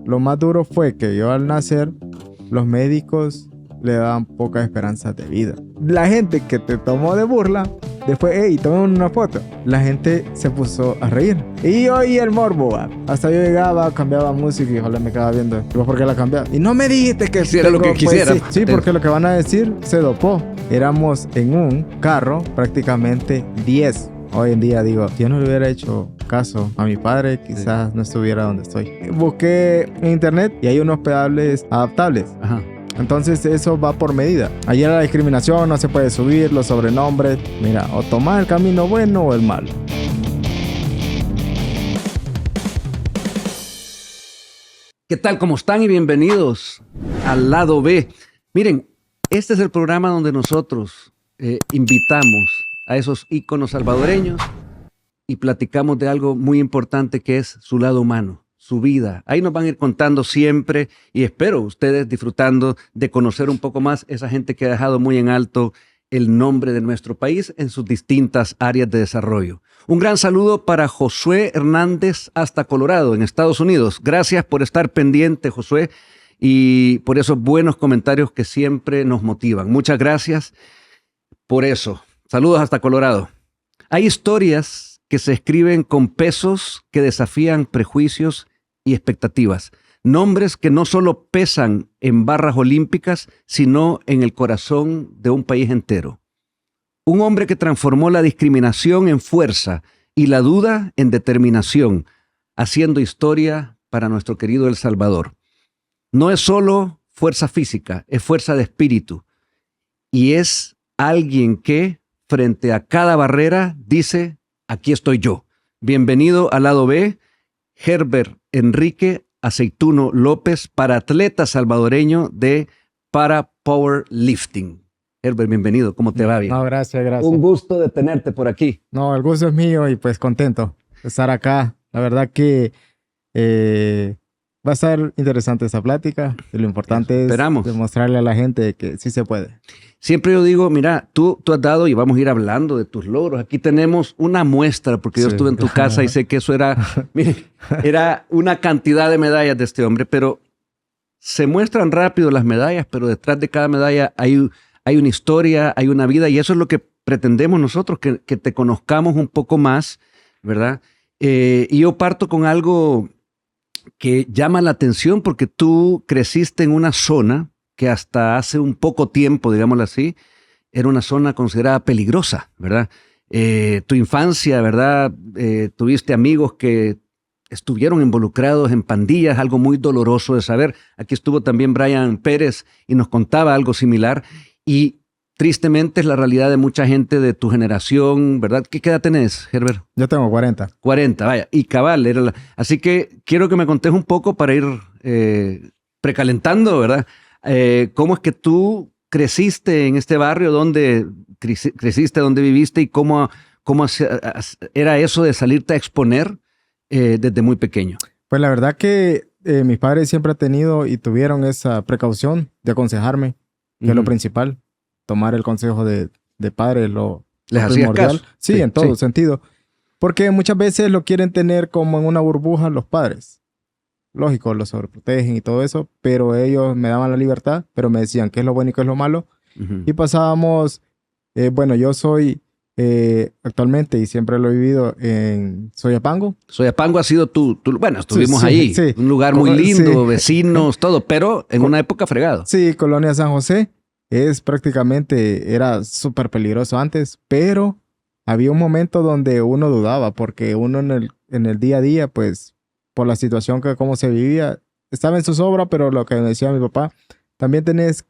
lo más duro fue que yo al nacer, los médicos le daban pocas esperanzas de vida. La gente que te tomó de burla, después, hey, tomen una foto. La gente se puso a reír. Y yo y el morbo, hasta yo llegaba, cambiaba música y ojalá me quedaba viendo. ¿Y vos por qué la cambiaba? Y no me dijiste que si era lo que quisiera. Pues, sí, porque lo que van a decir se dopó. Éramos en un carro prácticamente 10. Hoy en día digo, si yo no le hubiera hecho caso a mi padre, quizás no estuviera donde estoy. Busqué en internet y hay unos pedales adaptables. Ajá. Entonces eso va por medida. Ayer la discriminación, no se puede subir, los sobrenombres. Mira, o tomar el camino bueno o el malo. ¿Qué tal? ¿Cómo están? Y bienvenidos al lado B. Miren, este es el programa donde nosotros invitamos a esos íconos salvadoreños y platicamos de algo muy importante que es su lado humano, su vida. Ahí nos van a ir contando siempre y espero ustedes disfrutando de conocer un poco más esa gente que ha dejado muy en alto el nombre de nuestro país en sus distintas áreas de desarrollo. Un gran saludo para Josué Hernández hasta Colorado, en Estados Unidos. Gracias por estar pendiente, Josué, y por esos buenos comentarios que siempre nos motivan. Muchas gracias por eso. Saludos hasta Colorado. Hay historias que se escriben con pesos que desafían prejuicios y expectativas. Nombres que no solo pesan en barras olímpicas, sino en el corazón de un país entero. Un hombre que transformó la discriminación en fuerza y la duda en determinación, haciendo historia para nuestro querido El Salvador. No es solo fuerza física, es fuerza de espíritu. Y es alguien que, frente a cada barrera, dice, aquí estoy yo. Bienvenido al lado B, Herbert Enrique Aceituno López, paraatleta salvadoreño de Para Powerlifting. Herbert, bienvenido. ¿Cómo te va? Bien. No, gracias. Un gusto de tenerte por aquí. No, el gusto es mío y pues contento de estar acá. La verdad que va a estar interesante esta plática y lo importante es demostrarle a la gente que sí se puede. Siempre yo digo, mira, tú has dado y vamos a ir hablando de tus logros. Aquí tenemos una muestra, porque yo estuve en tu casa y sé que eso era, mire, era una cantidad de medallas de este hombre, pero se muestran rápido las medallas, pero detrás de cada medalla hay una historia, hay una vida, y eso es lo que pretendemos nosotros, que te conozcamos un poco más, ¿verdad? Y yo parto con algo que llama la atención, porque tú creciste en una zona que hasta hace un poco tiempo, digámoslo así, era una zona considerada peligrosa, ¿verdad? Tu infancia, ¿verdad? Tuviste amigos que estuvieron involucrados en pandillas, algo muy doloroso de saber. Aquí estuvo también Brian Pérez y nos contaba algo similar. Y tristemente es la realidad de mucha gente de tu generación, ¿verdad? ¿Qué edad tenés, Herbert? Yo tengo 40. 40, vaya. Y cabal, así que quiero que me contés un poco para ir precalentando, ¿verdad? ¿Cómo es que tú creciste en este barrio? ¿Dónde creciste? ¿Dónde viviste? ¿Y cómo era eso de salirte a exponer desde muy pequeño? Pues la verdad que mis padres siempre han tenido y tuvieron esa precaución de aconsejarme, que es lo principal. Tomar el consejo de padre lo primordial. Caso? Sí, en todo sentido. Porque muchas veces lo quieren tener como en una burbuja los padres. Lógico, los sobreprotegen y todo eso, pero ellos me daban la libertad, pero me decían qué es lo bueno y qué es lo malo. Y pasábamos, bueno, yo soy actualmente y siempre lo he vivido en Soyapango. Soyapango ha sido bueno, estuvimos ahí, un lugar muy lindo, vecinos, todo, pero en una época fregado. Sí, Colonia San José. Era súper peligroso antes, pero había un momento donde uno dudaba, porque uno en el día a día, pues, por la situación que cómo se vivía, estaba en su sobra, pero lo que me decía mi papá, también tenés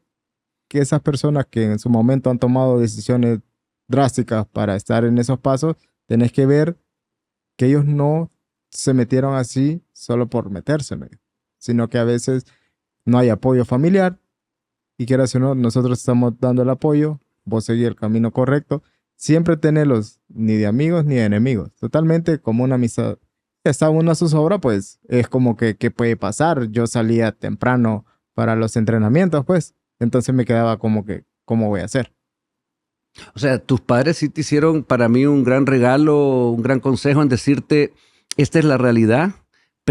que esas personas que en su momento han tomado decisiones drásticas para estar en esos pasos, tenés que ver que ellos no se metieron así solo por meterse, sino que a veces no hay apoyo familiar. Y quieras o no, nosotros estamos dando el apoyo, vos seguís el camino correcto, siempre tenerlos ni de amigos ni de enemigos, totalmente como una amistad. Está uno a su sobra, pues es como que ¿qué puede pasar? Yo salía temprano para los entrenamientos, pues, entonces me quedaba como que, ¿cómo voy a hacer? O sea, tus padres sí te hicieron para mí un gran regalo, un gran consejo en decirte, esta es la realidad,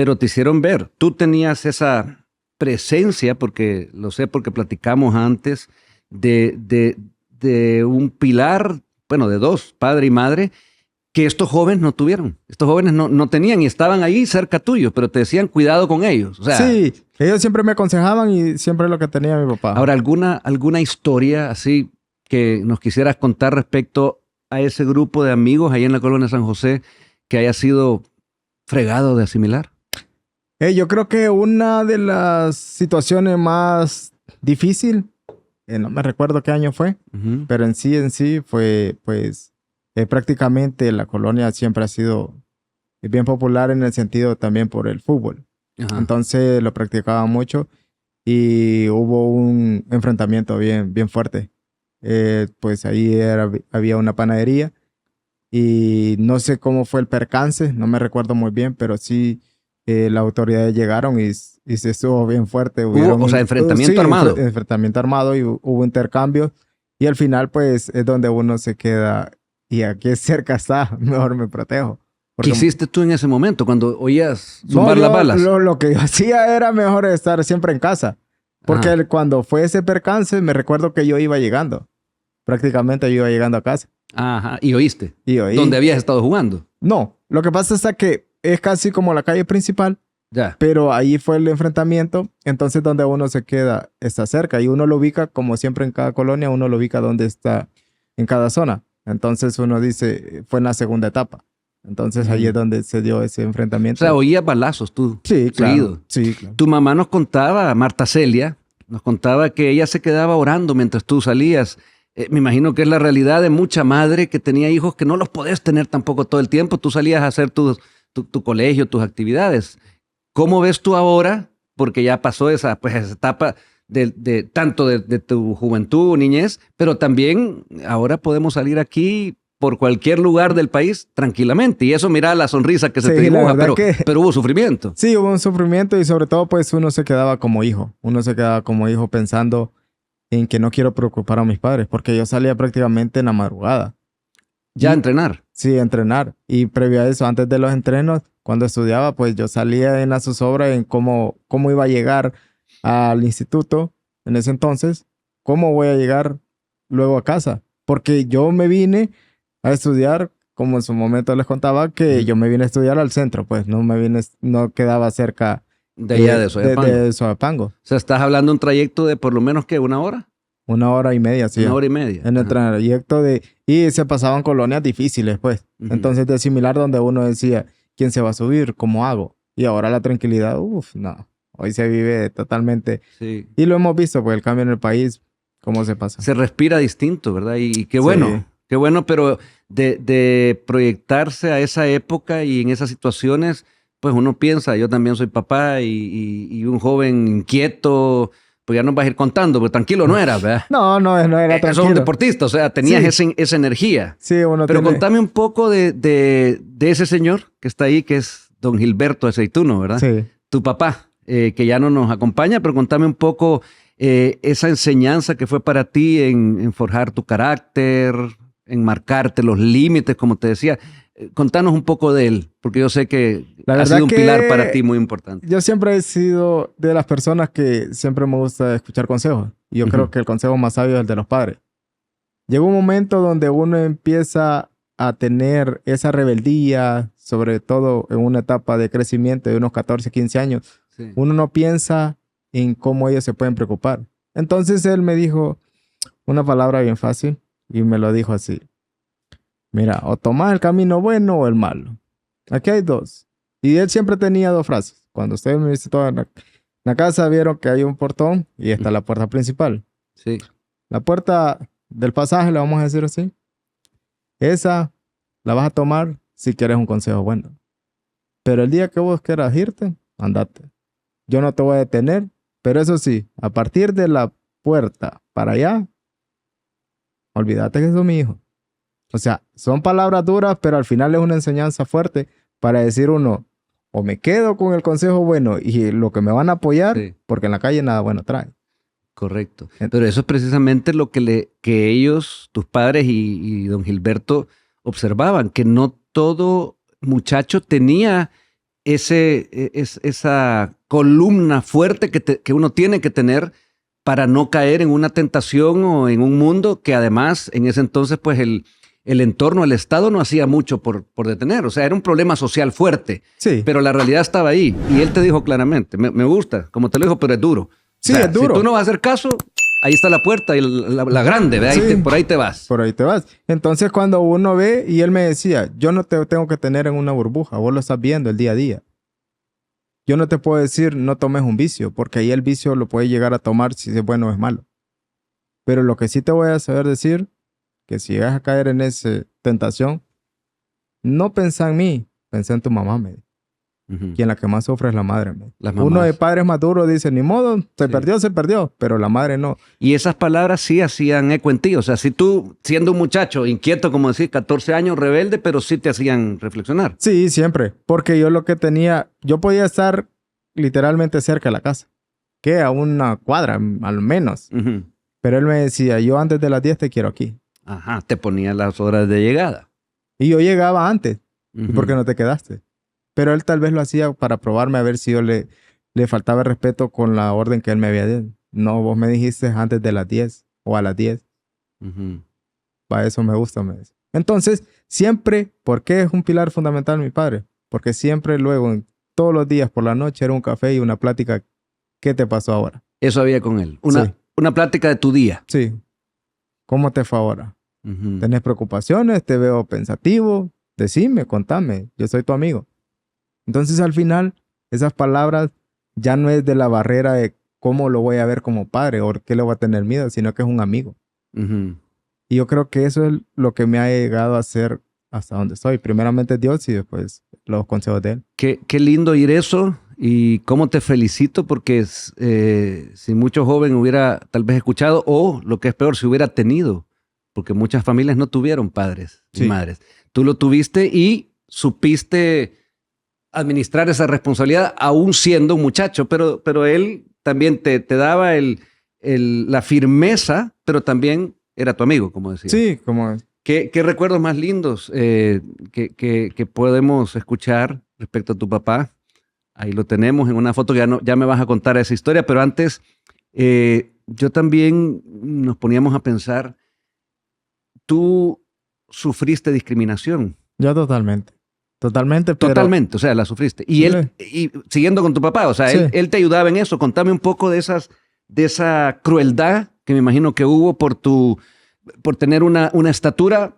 pero te hicieron ver. Tú tenías esa presencia, porque lo sé porque platicamos antes, de un pilar, bueno, de dos, padre y madre, que estos jóvenes no tuvieron. Estos jóvenes no tenían y estaban ahí cerca tuyo, pero te decían cuidado con ellos. O sea, Sí, ellos siempre me aconsejaban y siempre lo que tenía mi papá. ahora, ¿alguna historia así que nos quisieras contar respecto a ese grupo de amigos ahí en la colonia San José que haya sido fregado de asimilar? Yo creo que una de las situaciones más difícil, no me recuerdo qué año fue, Ujú. pero en sí fue, pues, prácticamente la colonia siempre ha sido bien popular en el sentido también por el fútbol. Ajá. Entonces lo practicaba mucho y hubo un enfrentamiento bien fuerte. Pues ahí había una panadería y no sé cómo fue el percance, no me recuerdo muy bien, pero sí las autoridades llegaron y se estuvo bien fuerte. O sea, enfrentamiento armado. Enfrentamiento armado y hubo intercambio y al final pues es donde uno se queda y aquí cerca está, mejor me protejo. ¿Qué Porque hiciste tú en ese momento cuando oías no, zumbar las balas? lo que yo hacía era mejor estar siempre en casa. Porque Ajá. cuando fue ese percance, me recuerdo que yo iba llegando. Prácticamente yo iba llegando a casa. Ajá. ¿Y oíste? Y oí. ¿Dónde habías estado jugando? No, lo que pasa es que es casi como la calle principal, Ya. pero ahí fue el enfrentamiento. Entonces, donde uno se queda, está cerca. Y uno lo ubica, como siempre en cada colonia, uno lo ubica donde está en cada zona. Entonces, uno dice, fue en la segunda etapa. Entonces, ahí es donde se dio ese O enfrentamiento. sea, oías balazos tú. Sí, claro. Seguido. Sí, claro. Tu mamá nos contaba, Marta Celia, nos contaba que ella se quedaba orando mientras tú salías. Me imagino que es la realidad de mucha madre que tenía hijos que no los podés tener tampoco todo el tiempo. Tú salías a hacer tu colegio, tus actividades. ¿Cómo ves tú ahora? Porque ya pasó esa etapa tanto de tu juventud, niñez, pero también ahora podemos salir aquí por cualquier lugar del país tranquilamente. Y eso, mira la sonrisa que se Sí, te la dibuja, verdad pero hubo sufrimiento. Sí, hubo un sufrimiento y sobre todo pues uno se quedaba como hijo. Uno se quedaba como hijo pensando en que no quiero preocupar a mis padres porque yo salía prácticamente en la madrugada. Ya a Y- entrenar. Sí, a entrenar. Y previo a eso, antes de los entrenos, cuando estudiaba, pues yo salía en la zozobra en cómo iba a llegar al instituto en ese entonces, cómo voy a llegar luego a casa. Porque yo me vine a estudiar, como en su momento les contaba, que yo me vine a estudiar al centro, pues no quedaba cerca De allá de Soyapango. de Soyapango. O sea, estás hablando de un trayecto de por lo menos que 1 hora. 1 hora y media, sí. 1 hora y media. En el Ajá. trayecto y se pasaban colonias difíciles, pues. Ujú. Entonces, de similar donde uno decía, ¿quién se va a subir? ¿Cómo hago? Y ahora la tranquilidad, no. Hoy se vive totalmente. Sí. Y lo hemos visto, pues el cambio en el país, cómo se pasa. Se respira distinto, ¿verdad? Y qué Sí. bueno, pero de proyectarse a esa época y en esas situaciones, pues uno piensa, yo también soy papá y un joven inquieto, pues ya nos vas a ir contando, pero tranquilo no era, ¿verdad? No era Sos un tranquilo. deportista, o sea, tenías Sí. esa energía. Sí, uno Pero tiene... contame un poco de ese señor que está ahí, que es don Gilberto Aceituno, ¿verdad? Sí. Tu papá, que ya no nos acompaña, pero contame un poco esa enseñanza que fue para ti en forjar tu carácter, en marcarte los límites, como te decía. Contanos un poco de él, porque yo sé que La ha verdad sido un que pilar para ti muy importante. yo siempre he sido de las personas que siempre me gusta escuchar consejos. Y yo creo que el consejo más sabio es el de los padres. Llega un momento donde uno empieza a tener esa rebeldía, sobre todo en una etapa de crecimiento de unos 14, 15 años. Sí. Uno no piensa en cómo ellos se pueden preocupar. Entonces él me dijo una palabra bien fácil y me lo dijo así. Mira, o tomas el camino bueno o el malo. Aquí hay dos. Y él siempre tenía dos frases. Cuando ustedes me visitó en la casa, vieron que hay un portón y está la puerta principal. Sí. La puerta del pasaje, le vamos a decir así. Esa la vas a tomar si quieres un consejo bueno. Pero el día que vos quieras irte, andate. Yo no te voy a detener, pero eso sí, a partir de la puerta para allá, olvídate que sos mi hijo. O sea, son palabras duras, pero al final es una enseñanza fuerte para decir uno, o me quedo con el consejo bueno y lo que me van a apoyar, Sí. porque en la calle nada bueno trae. Correcto. Pero eso es precisamente lo que ellos, tus padres y don Gilberto observaban, que no todo muchacho tenía esa columna fuerte que uno tiene que tener para no caer en una tentación o en un mundo que además en ese entonces pues el entorno, el Estado no hacía mucho por detener. O sea, era un problema social fuerte, Sí, pero la realidad estaba ahí. Y él te dijo claramente, me gusta, como te lo dijo, pero es duro. sí, O sea, es duro. si tú no vas a hacer caso, ahí está la puerta y la grande, ¿ve? Sí. Por ahí te vas. Por ahí te vas. Entonces, cuando uno ve, y él me decía, yo no te tengo que tener en una burbuja, vos lo estás viendo el día a día. Yo no te puedo decir, no tomes un vicio, porque ahí el vicio lo puedes llegar a tomar si es bueno o es malo. Pero lo que sí te voy a saber decir, que si llegas a caer en esa tentación, no pensá en mí, pensá en tu mamá, me dijo. Ujú. Quien la que más sufre es la madre, me dijo. Las Uno de mamás. padres más duros dice, ni modo, se Sí. perdió, pero la madre no. Y esas palabras sí hacían eco en ti. O sea, si tú, siendo un muchacho inquieto, como decir, 14 años, rebelde, pero sí te hacían reflexionar. Sí, siempre, porque yo lo que tenía, yo podía estar literalmente cerca de la casa, que a una cuadra al menos. Ujú. Pero él me decía, yo antes de las 10 te quiero aquí. Ajá, te ponía las horas de llegada. Y yo llegaba antes. ¿Y Ujú. por qué no te quedaste? Pero él tal vez lo hacía para probarme a ver si yo le faltaba el respeto con la orden que él me había dado. No, vos me dijiste antes de las 10 o a las 10. Ujú. Para eso me gusta, me dice. Entonces, siempre, ¿por qué es un pilar fundamental mi padre? Porque siempre luego, todos los días por la noche, era un café y una plática. ¿Qué te pasó ahora? Eso había con él. Sí, Una plática de tu día. sí. ¿Cómo te fue ahora? Ujú. ¿Tenés preocupaciones? ¿Te veo pensativo? Decime, contame. Yo soy tu amigo. Entonces, al final, esas palabras ya no es de la barrera de cómo lo voy a ver como padre o qué le voy a tener miedo, sino que es un amigo. Ujú. Y yo creo que eso es lo que me ha llegado a hacer hasta donde estoy. Primeramente Dios y después los consejos de Él. Qué lindo oír eso y cómo te felicito porque si mucho joven hubiera tal vez escuchado o lo que es peor, si hubiera tenido, porque muchas familias no tuvieron padres y Sí. madres. Tú lo tuviste y supiste administrar esa responsabilidad aún siendo un muchacho, pero él también te daba la firmeza, pero también era tu amigo, como decías. Sí, como ¿Qué recuerdos más lindos que podemos escuchar respecto a tu papá? Ahí lo tenemos en una foto que ya me vas a contar esa historia, pero antes yo también nos poníamos a pensar, tú sufriste discriminación. yo totalmente. Totalmente, pero Totalmente, o sea, la sufriste. Y sí, y siguiendo con tu papá, o sea, sí. él te ayudaba en eso. Contame un poco de esa crueldad que me imagino que hubo por tener una estatura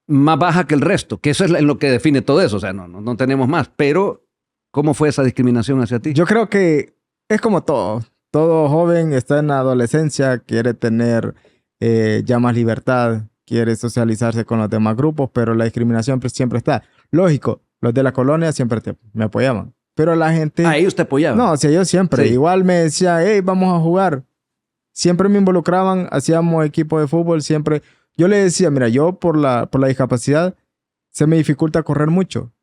más baja que el resto, que eso es en lo que define todo eso. O sea, no tenemos más. Pero, ¿cómo fue esa discriminación hacia ti? Yo creo que es como todo. Todo joven está en la adolescencia, quiere tener ya más libertad, quiere socializarse con los demás grupos, pero la discriminación siempre está. Lógico, los de la colonia siempre me apoyaban, pero la gente, Ellos te apoyaban. no, o sea, yo siempre, Sí. igual me decía, hey, vamos a jugar. Siempre me involucraban, hacíamos equipo de fútbol, siempre. Yo le decía, mira, yo por la discapacidad se me dificulta correr mucho.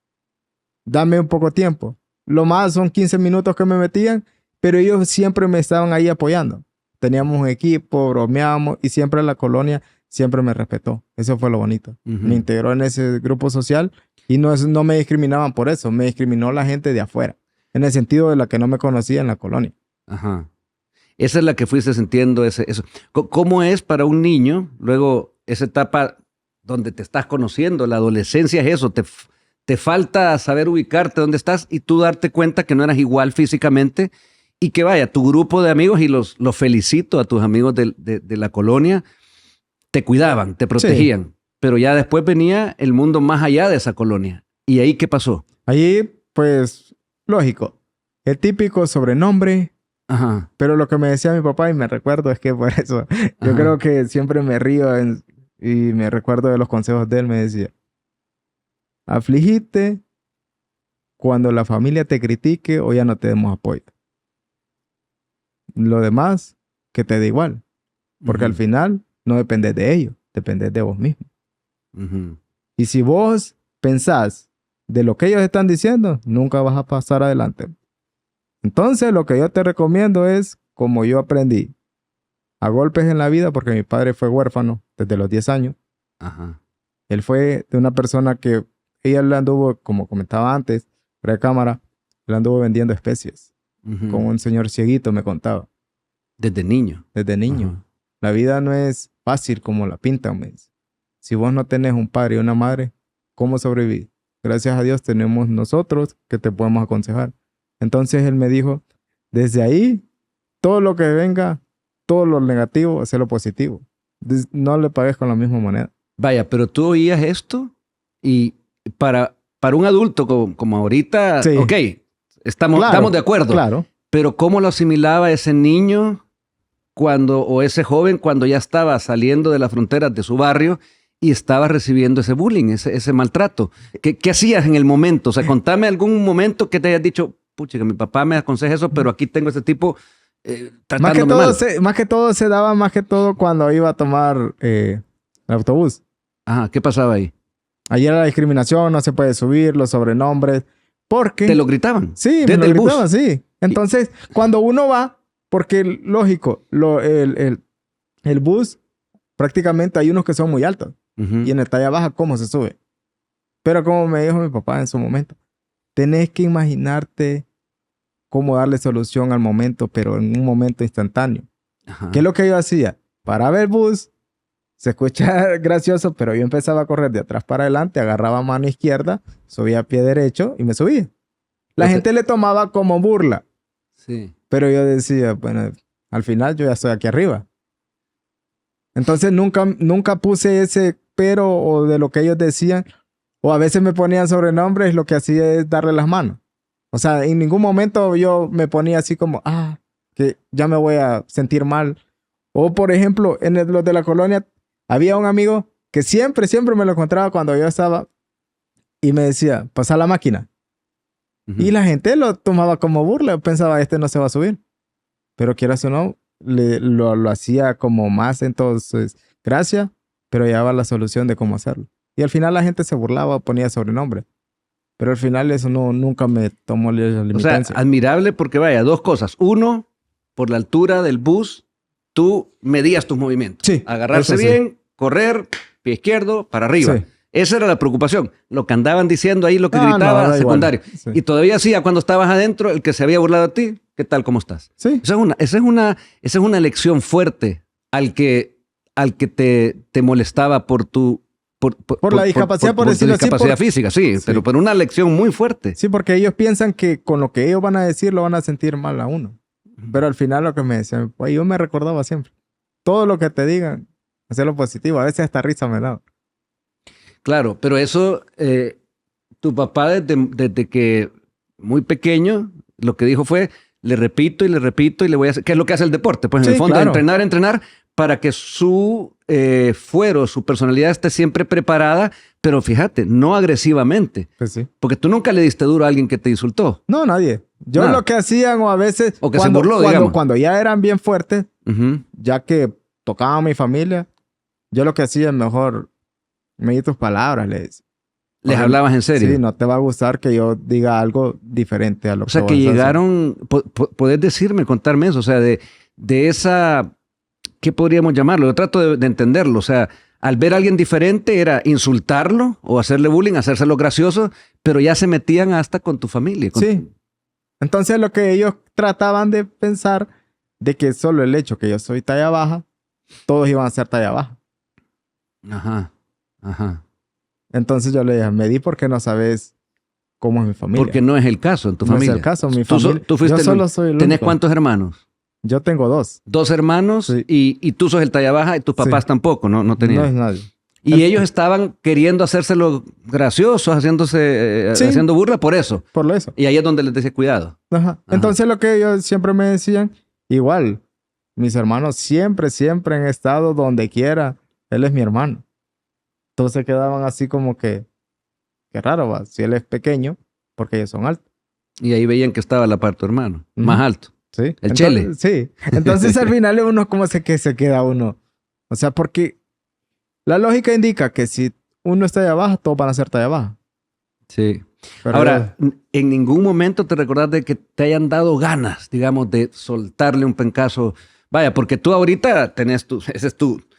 Dame un poco tiempo. Lo más son 15 minutos que me metían, pero ellos siempre me estaban ahí apoyando. Teníamos un equipo, bromeábamos y siempre la colonia siempre me respetó. Eso fue lo bonito. Ujú. Me integró en ese grupo social y no me discriminaban por eso, me discriminó la gente de afuera, en el sentido de la que no me conocía en la colonia. Ajá. Esa es la que fuiste sintiendo eso. ¿Cómo es para un niño, luego esa etapa donde te estás conociendo, la adolescencia es eso, te falta saber ubicarte dónde estás y tú darte cuenta que no eras igual físicamente y que vaya, tu grupo de amigos, y los felicito a tus amigos de la colonia, te cuidaban, te protegían, pero ya después venía el mundo más allá de esa colonia. ¿Y ahí qué pasó? Allí, pues, lógico, el típico sobrenombre. Ajá. Pero lo que me decía mi papá, y me recuerdo, es que por eso, yo Ajá. creo que siempre me río y me recuerdo de los consejos de él, me decía, afligite cuando la familia te critique o ya no te demos apoyo. Lo demás, que te dé igual, porque al Ujú. final no dependes de ellos, dependes de vos mismo. Ujú. Y si vos pensás de lo que ellos están diciendo, nunca vas a pasar adelante. Entonces, lo que yo te recomiendo es, como yo aprendí, a golpes en la vida, porque mi padre fue huérfano desde los 10 años. Ajá. Él fue de una persona que ella le anduvo, como comentaba antes, fuera de cámara, Él anduvo vendiendo especies. Ujú. Con un señor cieguito, me contaba. Desde niño. Desde niño. Ajá. La vida no es fácil como la pintan, me dice. Si vos no tenés un padre y una madre, ¿cómo sobrevivir? Gracias a Dios tenemos nosotros que te podemos aconsejar. Entonces él me dijo, desde ahí, todo lo que venga, todo lo negativo, hacer lo positivo. No le pagues con la misma moneda. Vaya, pero tú oías esto y para un adulto como ahorita, Sí. ok, estamos de acuerdo. Claro. Pero ¿cómo lo asimilaba ese niño o ese joven cuando ya estaba saliendo de las fronteras de su barrio y estaba recibiendo ese bullying, ese maltrato? ¿Qué hacías en el momento? O sea, contame algún momento que te hayas dicho, pucha, que mi papá me aconseja eso, pero aquí tengo este tipo tratándome mal. Más que todo se daba cuando iba a tomar el autobús. Ajá, ¿qué pasaba ahí? Ayer la discriminación, no se puede subir, los sobrenombres. Porque... ¿Te lo gritaban? Sí, desde me el lo bus. gritaban, sí. Entonces, cuando uno va, porque lógico, el bus, prácticamente hay unos que son muy altos. Ujú. Y en el talla baja, ¿cómo se sube? Pero como me dijo mi papá en su momento, tenés que imaginarte cómo darle solución al momento, pero en un momento instantáneo. Ajá. ¿Qué es lo que yo hacía? Paraba el bus, se escucha gracioso, pero yo empezaba a correr de atrás para adelante, agarraba mano izquierda, subía a pie derecho y me subía. La gente le tomaba como burla. Sí. Pero yo decía, bueno, al final yo ya estoy aquí arriba. Entonces nunca puse ese pero o de lo que ellos decían. O a veces me ponían sobrenombres, lo que hacía es darle las manos. O sea, en ningún momento yo me ponía así como, que ya me voy a sentir mal. O por ejemplo, los de la colonia, había un amigo que siempre me lo encontraba cuando yo estaba y me decía, pasa la máquina. Ujú. Y la gente lo tomaba como burla. Pensaba, este no se va a subir. Pero quieras o no, lo hacía como más. Entonces, gracias, pero llevaba la solución de cómo hacerlo. Y al final la gente se burlaba, ponía sobrenombre. Pero al final eso nunca me tomó la O sea, limitancia. admirable porque vaya, dos cosas. Uno, por la altura del bus, tú medías tus movimientos. Sí, Agarrarse eso sí. bien, correr, pie izquierdo, para arriba. Sí. Esa era la preocupación. Lo que andaban diciendo ahí, lo que gritaba, no, da secundario. igual. Sí. Y todavía sí, cuando estabas adentro, el que se había burlado de ti, ¿qué tal? ¿Cómo estás? Sí. Esa es una lección fuerte al que te molestaba por tu... Por la discapacidad, por decirlo así, discapacidad física, sí, Sí. pero por una lección muy fuerte. Sí, porque ellos piensan que con lo que ellos van a decir lo van a sentir mal a uno. Pero al final lo que me decían, pues yo me recordaba siempre. Todo lo que te digan, hacer lo positivo. A veces hasta risa me da. Claro, pero eso, tu papá desde que muy pequeño, lo que dijo fue, le repito y le repito y le voy a hacer, ¿qué es lo que hace el deporte? Pues en Sí, el fondo, claro. entrenar para que su fuero, su personalidad esté siempre preparada, pero fíjate, no agresivamente, Pues sí. porque tú nunca le diste duro a alguien que te insultó. No, nadie. Yo Nada. lo que hacían o a veces... O que se burló, digamos. Cuando ya eran bien fuertes, Ujú. ya que tocaba a mi familia, yo lo que hacía es mejor, me di tus palabras, les Les hablabas en serio. Sí, no te va a gustar que yo diga algo diferente a lo O sea, vos que haces. llegaron, podés decirme, contarme eso, o sea, de esa, ¿qué podríamos llamarlo? Yo trato de entenderlo, o sea, al ver a alguien diferente era insultarlo o hacerle bullying, hacérselo gracioso, pero ya se metían hasta con tu familia. Sí. Entonces lo que ellos trataban de pensar de que solo el hecho que yo soy talla baja, todos iban a ser talla baja. Ajá, ajá. Entonces yo le dije, me di porque no sabes cómo es mi familia. Porque no es el caso en tu no familia. es el caso, mi Tú familia. fuiste yo solo soy el ¿Tenés único. cuántos hermanos? Yo tengo 2. 2 hermanos Sí. y tú sos el talla baja y tus papás Sí. tampoco, no tenían. No es nadie. Y ellos estaban queriendo hacérselo graciosos, haciendo burla por eso. Por eso. Y ahí es donde les decía cuidado. Ajá. Ajá. Entonces lo que ellos siempre me decían, igual, mis hermanos siempre han estado donde quiera. Él es mi hermano. Entonces quedaban así como que, qué raro va, si él es pequeño, porque ellos son altos. Y ahí veían que estaba la par tu hermano, Ujú. más alto. ¿Sí? El chele. Sí. Entonces al final uno como se queda uno. O sea, porque la lógica indica que si uno está allá abajo, todos van a ser allá abajo. Sí. Pero Ahora, en ningún momento te recordás de que te hayan dado ganas, digamos, de soltarle un pencazo. Vaya, porque tú ahorita tenés ese es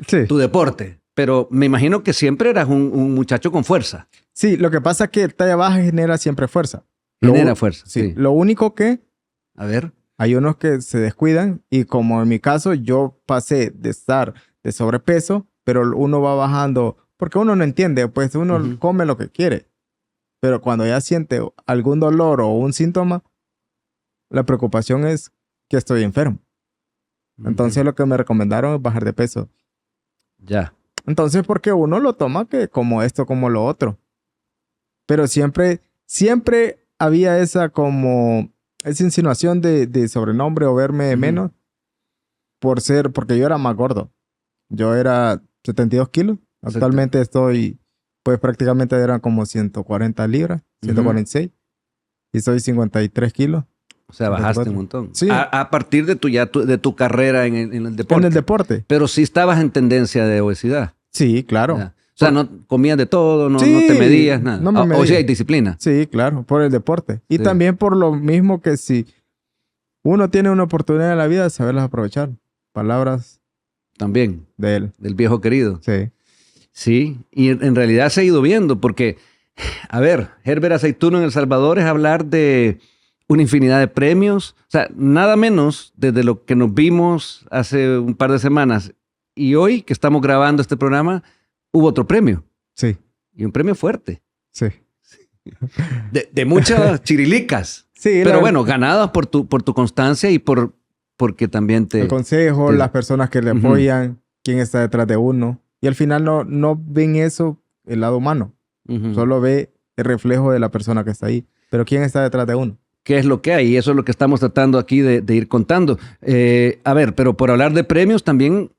sí. tu deporte. Pero me imagino que siempre eras un muchacho con fuerza. Sí, lo que pasa es que el talla baja genera siempre fuerza. Genera fuerza. Sí. Sí. Lo único que A ver. hay unos que se descuidan y como en mi caso yo pasé de estar de sobrepeso, pero uno va bajando, porque uno no entiende, pues uno Ujú. come lo que quiere, pero cuando ya siente algún dolor o un síntoma, la preocupación es que estoy enfermo. Entonces lo que me recomendaron es bajar de peso. Ya. Entonces porque uno lo toma que como esto, como lo otro. Pero siempre había esa insinuación de sobrenombre o verme de Ujú. menos porque yo era más gordo. Yo era 72 kilos. Actualmente estoy, pues prácticamente eran como 140 libras, 146. Y soy 53 kilos. O sea, bajaste 54. un montón. Sí, A partir de de tu carrera en el en deporte. el deporte. Pero sí estabas en tendencia de obesidad. Sí, claro. Ya. O sea, no comías de todo, no, Sí, no te medías, nada. no me O medía. sea, hay disciplina. Sí, claro, por el deporte. Y Sí. también por lo mismo que si uno tiene una oportunidad en la vida, saberlas aprovechar. Palabras También, de él. del viejo querido. Sí. Sí, y en realidad se ha ido viendo, porque, a ver, Herbert Aceituno en El Salvador es hablar de una infinidad de premios. O sea, nada menos desde lo que nos vimos hace un par de semanas y hoy que estamos grabando este programa, hubo otro premio. Sí. Y un premio fuerte. Sí. De muchas chirilicas. Sí, Pero bueno, ganadas por tu constancia y porque también el consejo, te- las personas que le Ujú. apoyan, quién está detrás de uno. Y al final no ven eso, el lado humano. Ujú. Solo ve el reflejo de la persona que está ahí. Pero quién está detrás de uno. ¿Qué es lo que hay? Y eso es lo que estamos tratando aquí de ir contando. A ver, pero por hablar de premios, también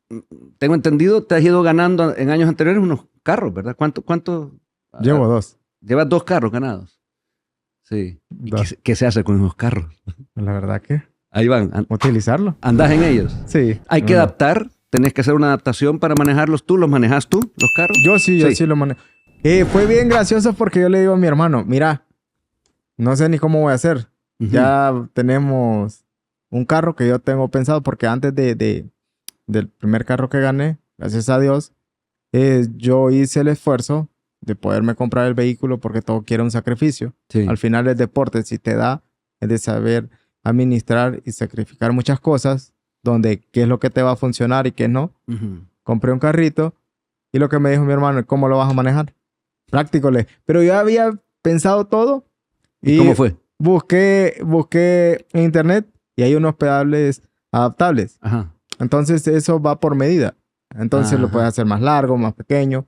tengo entendido, te has ido ganando en años anteriores unos carros, ¿verdad? ¿Cuánto? Llevo 2. Llevas 2 carros ganados. Sí. ¿Y Dos. qué se hace con esos carros? La verdad que Ahí van. utilizarlo. ¿Andás en ellos? Sí. Hay que no. adaptar. Tenés que hacer una adaptación para manejarlos tú. ¿Los manejas tú, los carros? Yo sí lo manejo. Fue bien gracioso porque yo le digo a mi hermano, mira, no sé ni cómo voy a hacer. Ujú. Ya tenemos un carro que yo tengo pensado porque antes del primer carro que gané, gracias a Dios, yo hice el esfuerzo de poderme comprar el vehículo porque todo quiere un sacrificio. Sí. Al final el deporte, si te da, es de saber administrar y sacrificar muchas cosas, donde qué es lo que te va a funcionar y qué no. Ujú. Compré un carrito y lo que me dijo mi hermano, ¿cómo lo vas a manejar? Práctico. Pero yo había pensado todo ¿Y cómo fue? busqué en internet y hay unos pedales adaptables. Ajá. Entonces eso va por medida. Entonces lo Ajá. puedes hacer más largo, más pequeño.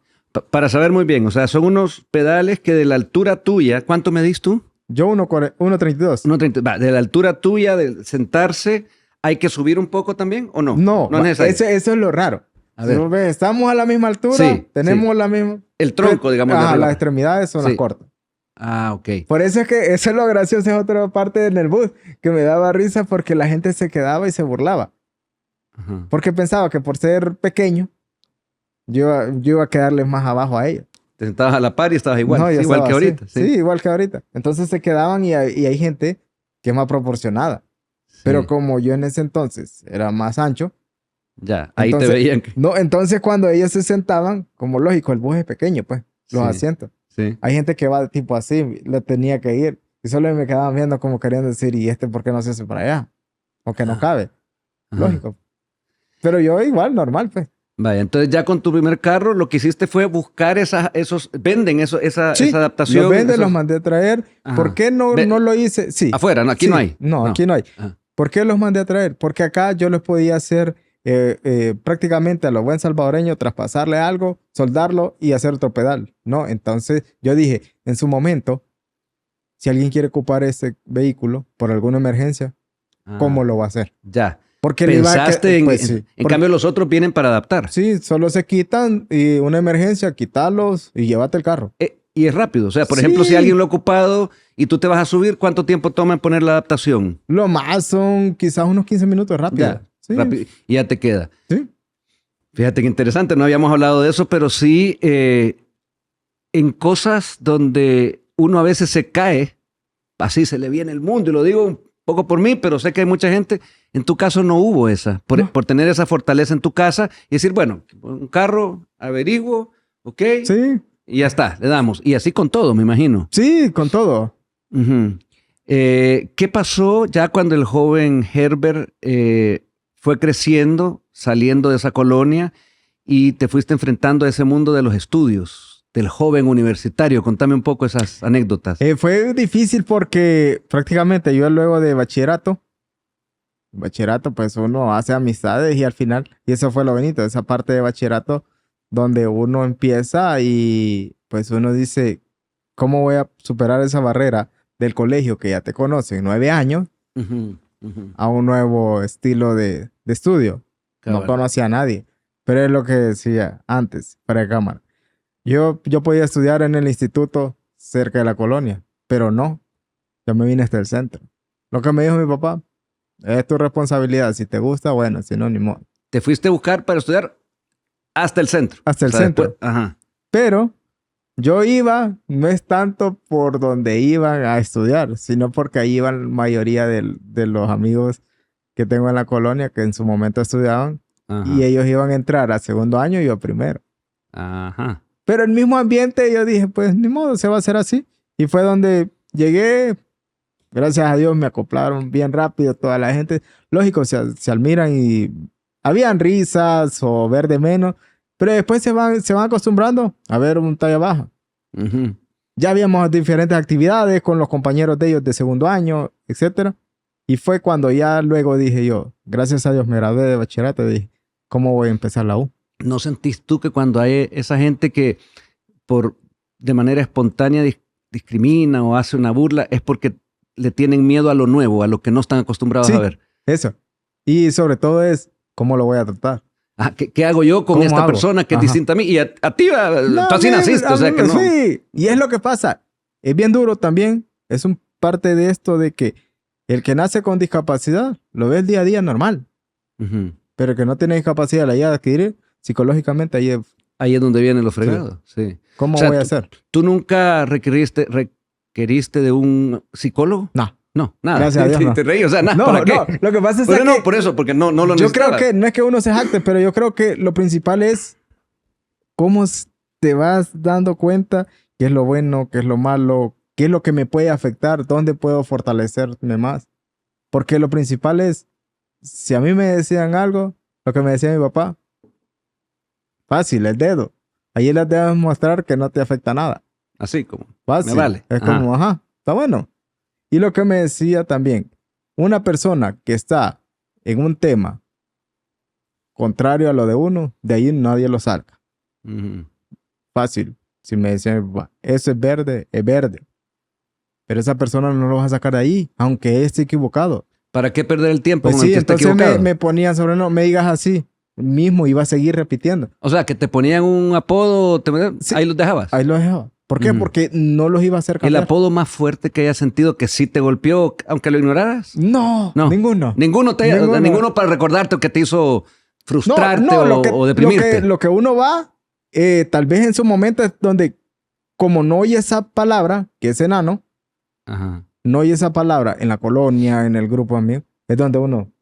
Para saber muy bien, o sea, son unos pedales que de la altura tuya, ¿cuánto medís tú? Yo 1.32. 1,30. Va, de la altura tuya, de sentarse, ¿hay que subir un poco también o no? No, No es necesario. eso es lo raro. A ver. Si vos ves, estamos a la misma altura, Sí, tenemos la misma... El tronco, digamos. de Ajá, arriba. las extremidades son Sí. las cortas. Ah, ok. Por eso es que eso es lo gracioso, es otra parte en el bus, que me daba risa porque la gente se quedaba y se burlaba. Ajá. Porque pensaba que por ser pequeño, yo iba a quedarles más abajo a ellos. Te sentabas a la par y estabas igual, No, sí, yo igual estaba que así. ahorita. Sí, igual que ahorita. Entonces se quedaban y hay gente que es más proporcionada. Sí. Pero como yo en ese entonces era más ancho, Ya, ahí entonces- te veían. no, entonces cuando ellos se sentaban, como lógico, el bus es pequeño, pues, los Sí. asientos. Sí. Hay gente que va tipo así, le tenía que ir. Y solo me quedaban viendo como queriendo decir, ¿y este por qué no se hace para allá? O que no Ah. cabe. Ajá. Lógico. Pero yo igual, normal, pues. Vaya, entonces ya con tu primer carro lo que hiciste fue buscar esa Sí, adaptación. los venden, esos- los mandé a traer. Ajá. ¿Por qué no lo hice? Sí. Afuera, no, aquí Sí. no hay. No, aquí no hay. Ajá. ¿Por qué los mandé a traer? Porque acá yo les podía hacer prácticamente a lo buen salvadoreño, traspasarle algo, soldarlo y hacer otro pedal, ¿no? Entonces yo dije, en su momento, si alguien quiere ocupar este vehículo por alguna emergencia, Ah, ¿cómo lo va a hacer? Ya. Porque le iba a Pensaste en, pues, en- sí. en Porque- cambio los otros vienen para adaptar. sí, solo se quitan y una emergencia, quitarlos y llévate el carro. Y es rápido. O sea, por Sí. ejemplo, si alguien lo ha ocupado y tú te vas a subir, ¿cuánto tiempo toma en poner la adaptación? Lo más son quizás unos 15 minutos rápido. Ya, Sí, rápido, y ya te queda. sí. Fíjate qué interesante, no habíamos hablado de eso, pero sí en cosas donde uno a veces se cae, así se le viene el mundo, y lo digo un poco por mí, pero sé que hay mucha gente, en tu caso no hubo esa, No. por tener esa fortaleza en tu casa y decir, bueno, un carro, averiguo, ok, Sí, y ya está, le damos. Y así con todo, me imagino. sí, con todo. Ujú. ¿Qué pasó ya cuando el joven Herbert fue creciendo, saliendo de esa colonia y te fuiste enfrentando a ese mundo de los estudios, del joven universitario? Contame un poco esas anécdotas. Fue difícil porque prácticamente yo luego de bachillerato, pues uno hace amistades y al final, y eso fue lo bonito, esa parte de bachillerato donde uno empieza y pues uno dice, ¿cómo voy a superar esa barrera del colegio que ya te conocen 9 años a un nuevo estilo de estudio? No conocía a nadie, pero es lo que decía antes, para cámara. Yo podía estudiar en el instituto cerca de la colonia, pero no, yo me vine hasta el centro. Lo que me dijo mi papá, es tu responsabilidad, si te gusta, bueno, si no, ni modo. Te fuiste a buscar para estudiar hasta el centro. Hasta el centro. Después, pero yo iba, no es tanto por donde iban a estudiar, sino porque ahí iban la mayoría de los amigos que tengo en la colonia que en su momento estudiaban. Y ellos iban a entrar a segundo año y yo primero. Pero el mismo ambiente yo dije, pues ni modo, se va a hacer así. Y fue donde llegué. Gracias a Dios me acoplaron bien rápido toda la gente. Lógico, se admiran y habían risas o ver de menos, pero después se van acostumbrando a ver un talla baja. Ya habíamos diferentes actividades con los compañeros de ellos de segundo año, etc. Y fue cuando ya luego dije yo, gracias a Dios me gradué de bachillerato, dije, ¿cómo voy a empezar la U? ¿No sentís tú que cuando hay esa gente que de manera espontánea discrimina o hace una burla es porque le tienen miedo a lo nuevo, a lo que no están acostumbrados a ver? Eso. Y sobre todo es, ¿cómo lo voy a tratar? ¿Qué hago yo con esta persona que es distinta a mí? Y a ti, tú así naciste, o sea que no. Sí, y es lo que pasa. Es bien duro también. Es un parte de esto de que el que nace con discapacidad lo ve el día a día normal. Pero el que no tiene discapacidad la llega a adquirir psicológicamente, ahí es donde vienen los fregados. Sí. ¿Cómo voy a hacer? ¿Tú nunca requeriste de un psicólogo? No, nada. Gracias a Dios, no. Te reí, o sea, nada. No, ¿para qué? No, lo que pasa es que... no, por eso, porque no lo necesitaba. Yo creo que no es que uno se jacte, pero yo creo que lo principal es cómo te vas dando cuenta qué es lo bueno, qué es lo malo, qué es lo que me puede afectar, dónde puedo fortalecerme más. Porque lo principal es, si a mí me decían algo, lo que me decía mi papá, fácil, el dedo. Ahí les debes mostrar que no te afecta nada. Así como, fácil. Me vale. Es como, está bueno. Y lo que me decía también, una persona que está en un tema contrario a lo de uno, de ahí nadie lo saca. Fácil. Si me decían, eso es verde, es verde. Pero esa persona no lo vas a sacar de ahí, aunque esté equivocado. ¿Para qué perder el tiempo? Pues sí, entonces me ponían sobre, no me digas así. Mismo iba a seguir repitiendo. O sea, que te ponían un apodo, sí, ahí los dejabas. Ahí los dejaba. ¿Por qué? Porque no los iba a hacer cambiar. ¿El apodo más fuerte que hayas sentido que sí te golpeó, aunque lo ignoraras? No, ninguno. Ninguno para recordarte que te hizo frustrarte o deprimirte. Lo que uno va, tal vez en su momento es donde, como no oye esa palabra, que es enano, no oye esa palabra en la colonia, en el grupo amigo, es donde uno...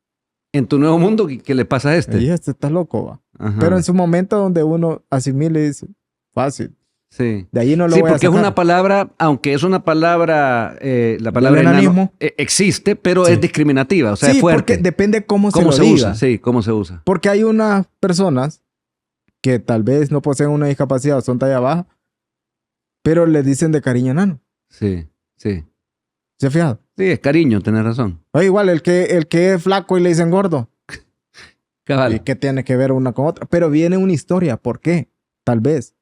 En tu nuevo mundo, ¿qué le pasa a este? Y este está loco, va. Pero en su momento donde uno asimile y dice, fácil. Sí. De ahí no lo voy a sacar. Sí, porque es una palabra, aunque es una palabra, la palabra enanismo existe, pero es discriminativa, o sea, es fuerte. Porque depende cómo se diga. Usa. Sí, cómo se usa. Porque hay unas personas que tal vez no poseen una discapacidad o son talla baja, pero le dicen de cariño enano. Sí. ¿Se ha fijado? Sí, es cariño, tenés razón. O igual, el que es flaco y le dicen gordo. Cabal. ¿Y qué tiene que ver una con otra? Pero viene una historia. ¿Por qué? Tal vez.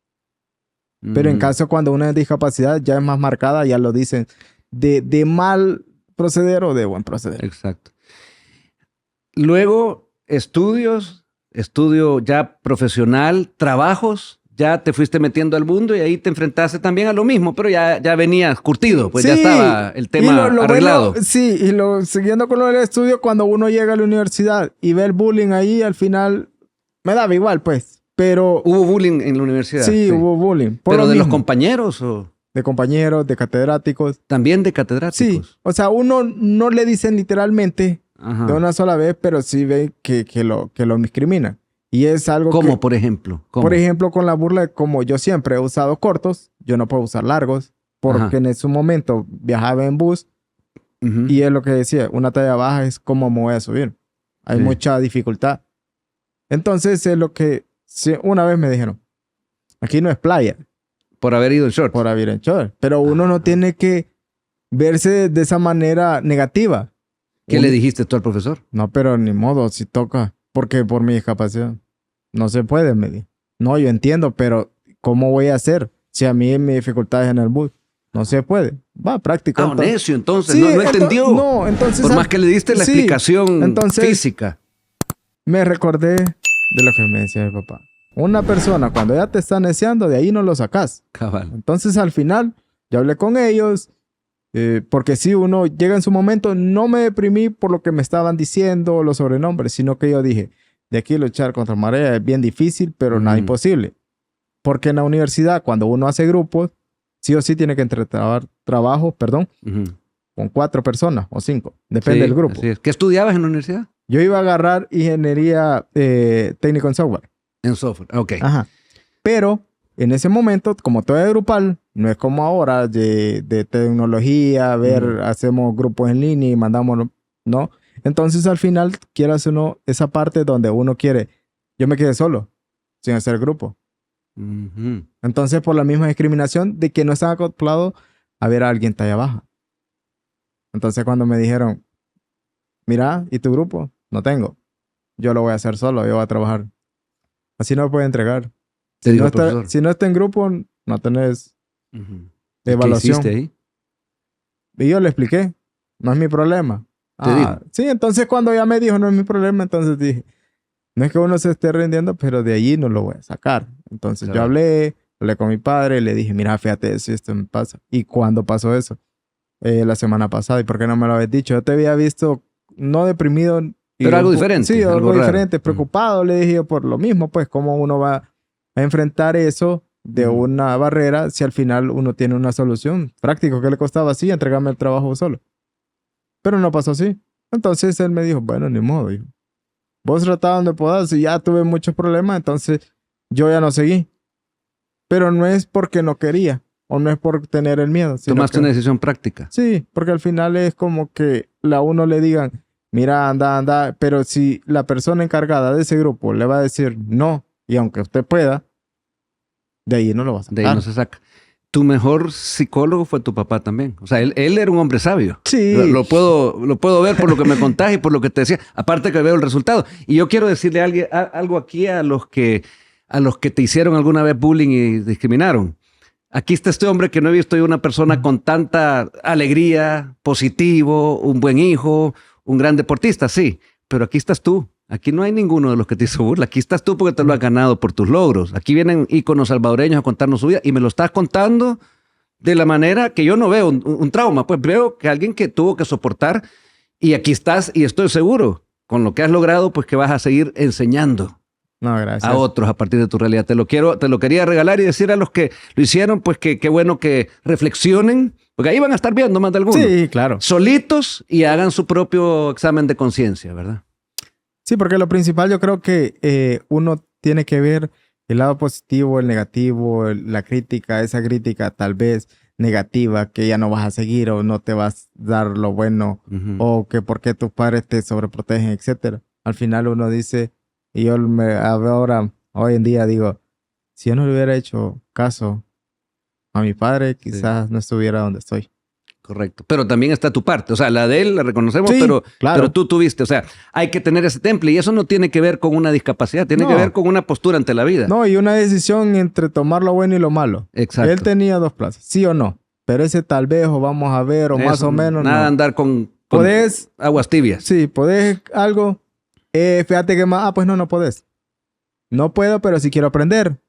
Pero en caso cuando una discapacidad ya es más marcada, ya lo dicen de mal proceder o de buen proceder. Exacto. Luego, estudio ya profesional, trabajos, ya te fuiste metiendo al mundo y ahí te enfrentaste también a lo mismo, pero ya venías curtido, pues sí, ya estaba el tema arreglado. Bueno, sí, y siguiendo con lo del estudio, cuando uno llega a la universidad y ve el bullying ahí, al final me daba igual, pues. Pero ¿hubo bullying en la universidad? Sí, hubo bullying. ¿Pero de los compañeros o...? De compañeros, de catedráticos. ¿También de catedráticos? Sí, o sea, uno no le dicen literalmente de una sola vez, pero sí ve que lo discriminan. Y es algo ¿Cómo, por ejemplo? ¿Cómo? Por ejemplo, con la burla de como yo siempre he usado cortos, yo no puedo usar largos, porque en su momento viajaba en bus Y es lo que decía, una talla baja es cómo me voy a subir. Hay mucha dificultad. Entonces es lo que una vez me dijeron, aquí no es playa. Por haber ido en short. Por haber en short. Pero uno no tiene que verse de esa manera negativa. ¿Qué le dijiste tú al profesor? No, pero ni modo, si toca. Porque por mi discapacidad. No se puede, me dijo. No, yo entiendo, pero ¿cómo voy a hacer? Si a mí mi dificultad es en el bus. No se puede. Va, práctico. Necio, entonces. Sí, no entendió. No, entonces... Por más que le diste la explicación física. Me recordé de lo que me decía mi papá. Una persona, cuando ya te está neciando, de ahí no lo sacas. Cabal. Entonces, al final, yo hablé con ellos, porque si uno llega en su momento, no me deprimí por lo que me estaban diciendo, los sobrenombres, sino que yo dije, de aquí luchar contra marea es bien difícil, pero nada imposible. Porque en la universidad, cuando uno hace grupos, sí o sí tiene que entregar trabajo, con 4 personas o 5, depende del grupo. Así es. ¿Qué estudiabas en la universidad? Yo iba a agarrar ingeniería técnico en software. En software, ok. Ajá. Pero en ese momento, como todo es grupal, no es como ahora de tecnología, hacemos grupos en línea y mandamos, ¿no? Entonces al final, quieras o no, esa parte donde uno quiere, yo me quedé solo, sin hacer grupo. Entonces por la misma discriminación de que no están acoplados a ver a alguien talla baja. Entonces cuando me dijeron, mira, ¿y tu grupo? No tengo. Yo lo voy a hacer solo, yo voy a trabajar. Así no me puede entregar. Si no está en grupo, no tenés evaluación. ¿Qué hiciste ahí? Y yo le expliqué, no es mi problema. Sí, entonces cuando ya me dijo no es mi problema, entonces dije, no es que uno se esté rindiendo, pero de allí no lo voy a sacar. Entonces yo hablé con mi padre, le dije, mira, fíjate, si esto me pasa. ¿Y cuándo pasó eso? La semana pasada. ¿Y por qué no me lo habías dicho? Yo te había visto no deprimido. Pero algo diferente. Sí, algo diferente, preocupado, le dije yo, por lo mismo, pues, cómo uno va a enfrentar eso de una barrera si al final uno tiene una solución. Práctico, ¿qué le costaba así? Entregarme el trabajo solo. Pero no pasó así. Entonces él me dijo, bueno, ni modo, hijo. Vos tratá donde puedas y ya tuve muchos problemas, entonces yo ya no seguí. Pero no es porque no quería o no es por tener el miedo. Tomaste una decisión práctica. Sí, porque al final es como que a uno le digan, mira, anda, pero si la persona encargada de ese grupo le va a decir no, y aunque usted pueda, de ahí no lo va a sacar. De ahí no se saca. Tu mejor psicólogo fue tu papá también. O sea, él era un hombre sabio. Sí. Lo puedo ver por lo que me contás y por lo que te decía. Aparte que veo el resultado. Y yo quiero decirle algo aquí a los que te hicieron alguna vez bullying y discriminaron. Aquí está este hombre que no he visto yo una persona con tanta alegría, positivo, un buen hijo, un gran deportista, sí. Pero aquí estás tú. Aquí no hay ninguno de los que te hizo burla. Aquí estás tú porque te lo has ganado por tus logros. Aquí vienen íconos salvadoreños a contarnos su vida y me lo estás contando de la manera que yo no veo un trauma. Pues veo que alguien que tuvo que soportar y aquí estás y estoy seguro con lo que has logrado, pues que vas a seguir enseñando a otros a partir de tu realidad. Te lo quería regalar y decir a los que lo hicieron, pues que qué bueno que reflexionen, porque ahí van a estar viendo más de alguno. Sí, claro. Solitos y hagan su propio examen de conciencia, ¿verdad? Sí, porque lo principal yo creo que uno tiene que ver el lado positivo, el negativo, la crítica, esa crítica tal vez negativa que ya no vas a seguir o no te vas a dar lo bueno o que porque tus padres te sobreprotegen, etcétera. Al final uno dice, y yo ahora, hoy en día digo, si yo no le hubiera hecho caso a mi padre, quizás no estuviera donde estoy. Correcto. Pero también está tu parte. O sea, la de él la reconocemos, sí, pero, claro. pero tú tuviste. O sea, hay que tener ese temple. Y eso no tiene que ver con una discapacidad. Tiene que ver con una postura ante la vida. No, y una decisión entre tomar lo bueno y lo malo. Exacto. Él tenía 2 plazas, sí o no. Pero ese tal vez, o vamos a ver, o eso, más o menos. Nada no. Andar con ¿Podés? Aguas tibias. Sí, podés algo. Fíjate que más. Pues no podés. No puedo, pero si quiero aprender.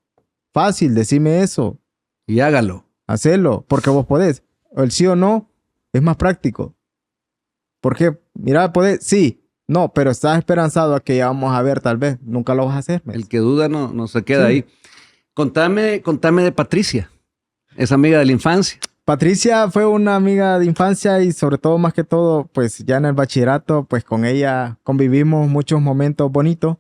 Fácil, decime eso. Y hágalo. Hacelo, porque vos podés. El sí o no es más práctico. Porque, mira, podés, sí, no, pero estás esperanzado a que ya vamos a ver tal vez. Nunca lo vas a hacer. El que duda no se queda ahí. Contame de Patricia, esa amiga de la infancia. Patricia fue una amiga de infancia y sobre todo, más que todo, pues ya en el bachillerato, pues con ella convivimos muchos momentos bonitos.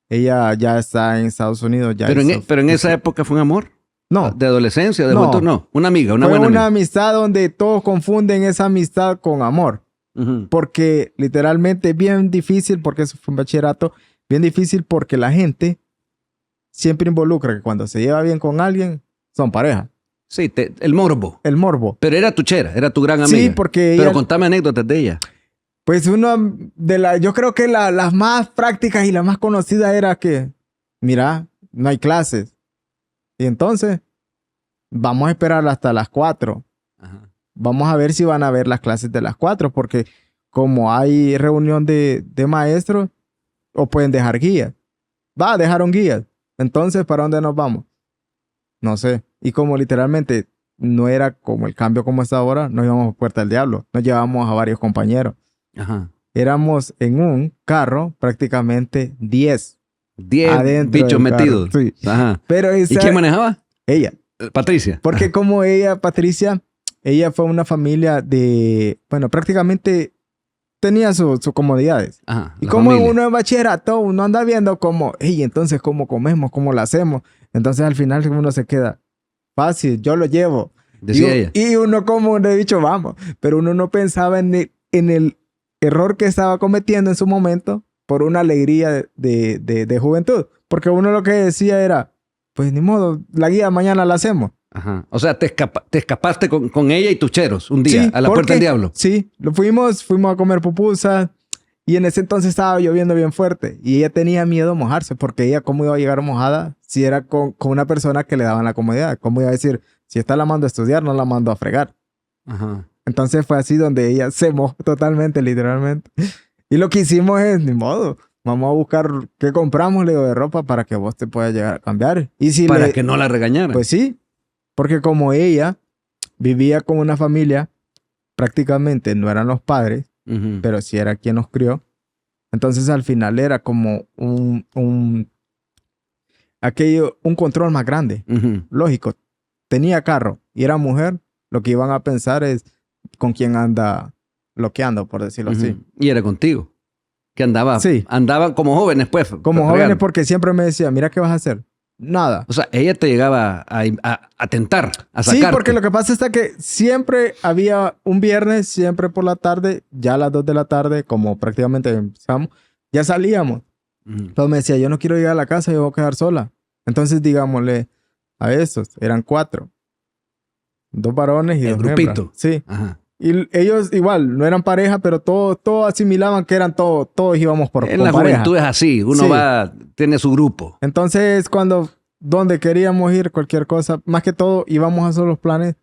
Ella ya está en Estados Unidos. Ya pero en esa época fue un amor. No, ¿De adolescencia, de No. juventud? No, una amiga, una fue buena una amiga. amistad donde todos confunden esa amistad con amor. Ujú. Porque literalmente es bien difícil, porque eso fue un bachillerato, bien difícil porque la gente siempre involucra que cuando se lleva bien con alguien, son pareja. Sí, el morbo. El morbo. Pero era tu chera, era tu gran amiga. Sí, porque Pero ella, contame anécdotas de ella. pues una de las, yo creo que las más prácticas y la más conocida era que, mira, no hay clases. Y entonces, vamos a esperar hasta las 4. Ajá. Vamos a ver si van a ver las clases de las 4, porque como hay reunión de maestros, o pueden dejar guías. Dejaron guías. Entonces, ¿para dónde nos vamos? No sé. Y como literalmente no era como el cambio como está ahora, nos íbamos a Puerta del Diablo. Nos llevamos a varios compañeros. Ajá. Éramos en un carro prácticamente 10 10 adentro bichos del carro. metidos. Sí. Ajá. Pero ¿Y esa, quién manejaba? ella. Patricia. Porque Ajá. como ella, Patricia, ella fue una familia de, bueno, prácticamente tenía sus comodidades. Ajá, Y la como familia. uno es bachillerato, uno anda viendo como, hey, entonces, ¿cómo comemos? ¿Cómo lo hacemos? Entonces, al final, uno se queda fácil, yo lo llevo. Decía ella. Y uno como le he dicho, vamos. Pero uno no pensaba en el error que estaba cometiendo en su momento por una alegría de juventud. Porque uno lo que decía era, pues ni modo, la guía mañana la hacemos. Ajá. O sea, te escapaste con ella y tus cheros un día Sí, a la Puerta del Diablo. Sí, fuimos a comer pupusas y en ese entonces estaba lloviendo bien fuerte y ella tenía miedo a mojarse porque ella cómo iba a llegar mojada si era con una persona que le daban la comodidad. ¿Cómo iba a decir, si está la mando a estudiar, no la mando a fregar? Ajá. Entonces fue así donde ella se mojó totalmente, literalmente. Y lo que hicimos es, ni modo, vamos a buscar qué compramos, le digo, de ropa para que vos te puedas llegar a cambiar. Y si Para que no la regañaran. Pues sí, porque como ella vivía con una familia, prácticamente no eran los padres, Ujú. pero sí era quien nos crió. Entonces al final era como un control más grande. Ujú. Lógico, tenía carro y era mujer, lo que iban a pensar es con quién anda loqueando, por decirlo así. Ujú. Y era contigo. Que andaba. Sí. Andaban como jóvenes, pues. Como jóvenes, fregando. porque siempre me decía, mira qué vas a hacer. Nada. O sea, ella te llegaba a tentar, a Sí, sacarte. porque lo que pasa es que siempre había un viernes, siempre por la tarde, ya a las 2 de la tarde, como prácticamente empezamos, ya salíamos. Ujú. Entonces me decía, yo no quiero llegar a la casa, yo voy a quedar sola. Entonces digámosle a estos, eran 4. 2 varones y El 2 grupito. hembras. Sí. Ajá. Y ellos igual, no eran pareja, pero todos asimilaban que eran todos íbamos por En la pareja. juventud es así. Uno Sí. va, tiene su grupo. Entonces, donde queríamos ir, cualquier cosa, más que todo íbamos a hacer los planes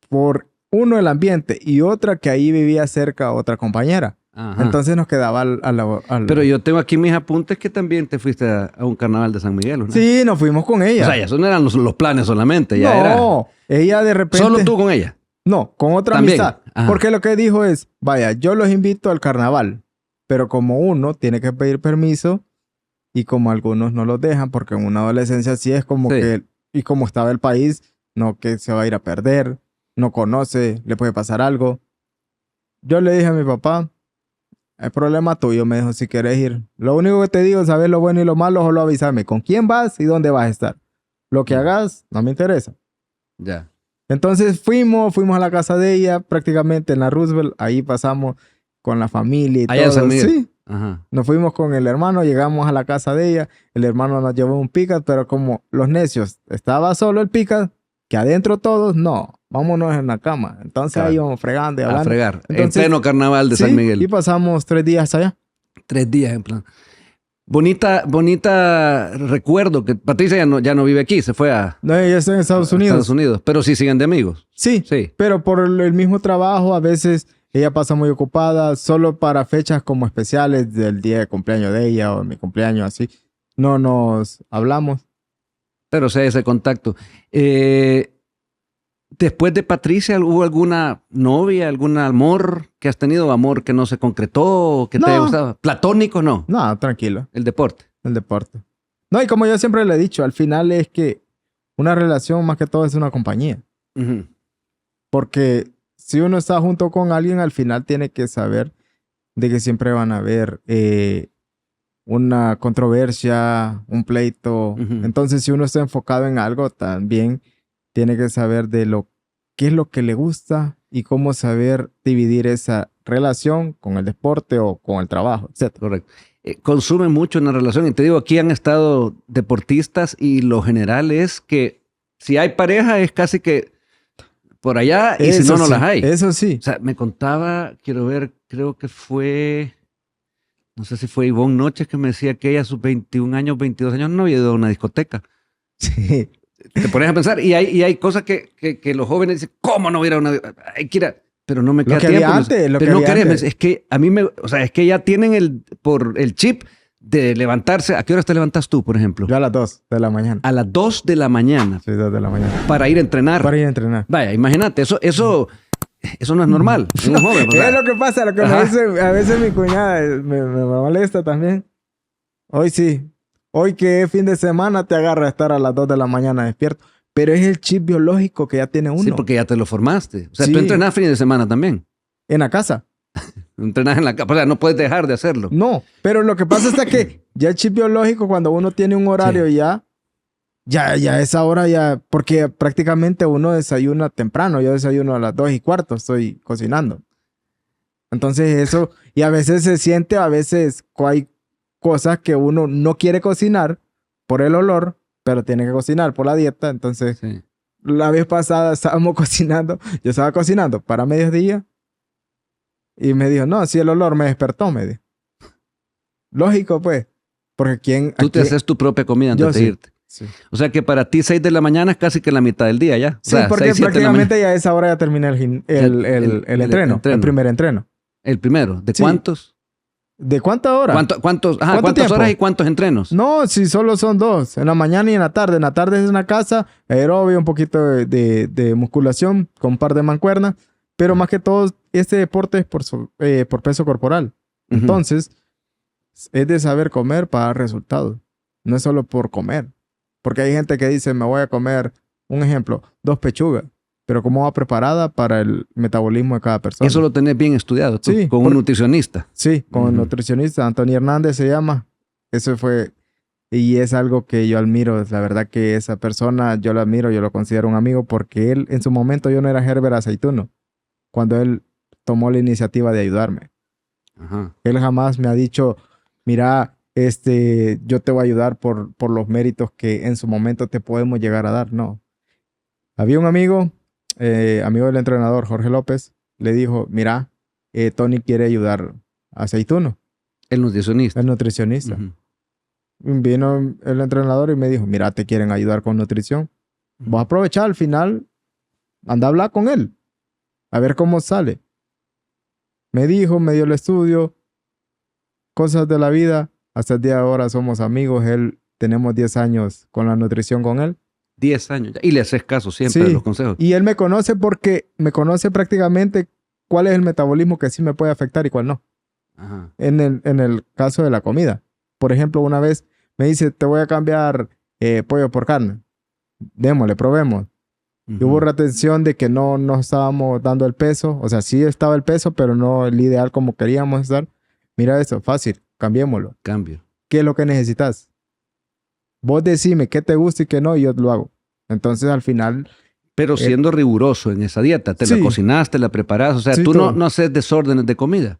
por uno, el ambiente, y otra que ahí vivía cerca otra compañera. Ajá. Entonces nos quedaba al... Pero yo tengo aquí mis apuntes que también te fuiste a un carnaval de San Miguel, ¿no? Sí, nos fuimos con O ella. sea, eso no eran los planes solamente, ya era. No, ella de repente... Solo tú con ella. No, con otra También. amistad. Ajá. Porque lo que dijo es, vaya, yo los invito al carnaval, pero como uno tiene que pedir permiso y como algunos no los dejan, porque en una adolescencia sí es como Sí. que, y como estaba el país, no que se va a ir a perder, no conoce, le puede pasar algo. Yo le dije a mi papá, es problema tuyo, me dijo, si quieres ir. Lo único que te digo, sabes lo bueno y lo malo, solo avísame con quién vas y dónde vas a estar. Lo que hagas no me interesa. Ya. Entonces fuimos a la casa de ella, prácticamente en la Roosevelt, ahí pasamos con la familia y Allá en todo. San Miguel. Sí, Ajá. nos fuimos con el hermano, llegamos a la casa de ella, el hermano nos llevó un pickup, pero como los necios, estaba solo el pickup, que adentro todos, no, vámonos en la cama. Entonces Claro. ahí íbamos fregando y A hablando. fregar. Entonces, en pleno carnaval de sí, San Miguel. y pasamos 3 días allá. 3 días en plan. Bonita recuerdo que Patricia ya no vive aquí, se fue a No, ella está en Estados Unidos. Estados Unidos, pero sí siguen de amigos. Sí, Sí. pero por el mismo trabajo, a veces ella pasa muy ocupada, solo para fechas como especiales del día de cumpleaños de ella o de mi cumpleaños, así. No nos hablamos. Pero sé ese contacto. Después de Patricia, ¿hubo alguna novia, algún amor que has tenido? ¿Amor que no se concretó, que te haya No. gustado? ¿Platónico? No. No, tranquilo, El deporte. el deporte. No, y como yo siempre le he dicho, al final es que una relación más que todo es una compañía. Ujú. Porque si uno está junto con alguien, al final tiene que saber de que siempre van a haber una controversia, un pleito. Ujú. Entonces, si uno está enfocado en algo, también tiene que saber qué es lo que le gusta y cómo saber dividir esa relación con el deporte o con el trabajo, etc. Correcto. Consumen mucho en la relación. Y te digo, aquí han estado deportistas y lo general es que si hay pareja es casi que por allá y si no, no las hay. Eso sí. O sea, me contaba, quiero ver, creo que fue, no sé si fue Ivonne Noches que me decía que ella a sus 21 años, 22 años no había ido a una discoteca. Sí. Te pones a pensar y hay cosas que los jóvenes dicen, ¿cómo no voy a ir a una? Hay que ir a... Pero no me queda tiempo. Pero no querés, es que a mí o sea, es que ya tienen por el chip de levantarse. ¿A qué horas te levantas tú, por ejemplo? Yo a las 2 de la mañana. A las 2 de la mañana. Sí, 2 de la mañana. Para ir a entrenar. Para ir a entrenar. Vaya, imagínate, eso no es normal. En un joven, o sea. Es lo que pasa, lo que me dice a veces mi cuñada, me molesta también. Hoy sí. Hoy que es fin de semana te agarra a estar a las 2 de la mañana despierto. Pero es el chip biológico que ya tiene uno. Sí, porque ya te lo formaste. O sea, sí. Tú entrenás fines de semana también. En la casa. Entrenás en la casa. O sea, no puedes dejar de hacerlo. No, pero lo que pasa es que ya el chip biológico, cuando uno tiene un horario ya esa hora ya, porque prácticamente uno desayuna temprano. Yo desayuno a las 2:15, estoy cocinando. Entonces eso, y a veces se siente, a veces hay cosas que uno no quiere cocinar por el olor, pero tiene que cocinar por la dieta. Entonces, sí. La vez pasada estábamos cocinando, yo estaba cocinando para mediodía y me dijo, no, si el olor me despertó, me dijo. Lógico, pues, porque Tú te haces tu propia comida antes de irte. Sí. O sea que para ti 6 de la mañana es casi que la mitad del día ya. Sí, o sea, porque 6, prácticamente ya a esa hora ya terminé el entreno, el primer entreno. ¿El primero? ¿De cuántos? ¿De cuántas horas? ¿Cuántas horas y cuántos entrenos? No, si solo son 2, en la mañana y en la tarde. En la tarde es una casa, aerobio, un poquito de musculación con un par de mancuernas, pero más que todo este deporte es por peso corporal. Entonces, es de saber comer para dar resultados. No es solo por comer. Porque hay gente que dice, me voy a comer, un ejemplo, 2 pechugas. Pero ¿cómo va preparada para el metabolismo de cada persona? Eso lo tenés bien estudiado tú, sí, con un nutricionista. Sí, con un nutricionista. Antonio Hernández se llama. Eso fue... Y es algo que yo admiro. La verdad que esa persona, yo lo admiro, yo lo considero un amigo porque él, en su momento, yo no era Herbert Aceituno. Cuando él tomó la iniciativa de ayudarme. Ajá. Él jamás me ha dicho, mira, yo te voy a ayudar por los méritos que en su momento te podemos llegar a dar. No. Había un amigo... amigo del entrenador Jorge López, le dijo, mira, Tony quiere ayudar a Aceituno. El nutricionista. El nutricionista. Vino el entrenador y me dijo, mira, te quieren ayudar con nutrición. Vas a aprovechar al final, anda a hablar con él, a ver cómo sale. Me dijo, me dio el estudio, cosas de la vida. Hasta el día de ahora somos amigos. Tenemos 10 años con la nutrición con él. 10 años. Y le haces caso siempre de los consejos. Y él me conoce porque me conoce prácticamente cuál es el metabolismo que sí me puede afectar y cuál no. Ajá. En el caso de la comida. Por ejemplo, una vez me dice, te voy a cambiar pollo por carne. Démosle, probemos. Y hubo retención de que no estábamos dando el peso. O sea, sí estaba el peso, pero no el ideal como queríamos estar. Mira eso, fácil, cambiémoslo. Cambio. ¿Qué es lo que necesitas? Vos decime qué te gusta y qué no, y yo lo hago. Entonces, al final... Pero siendo riguroso en esa dieta. Te la cocinaste, la preparas. O sea, tú no haces desórdenes de comida.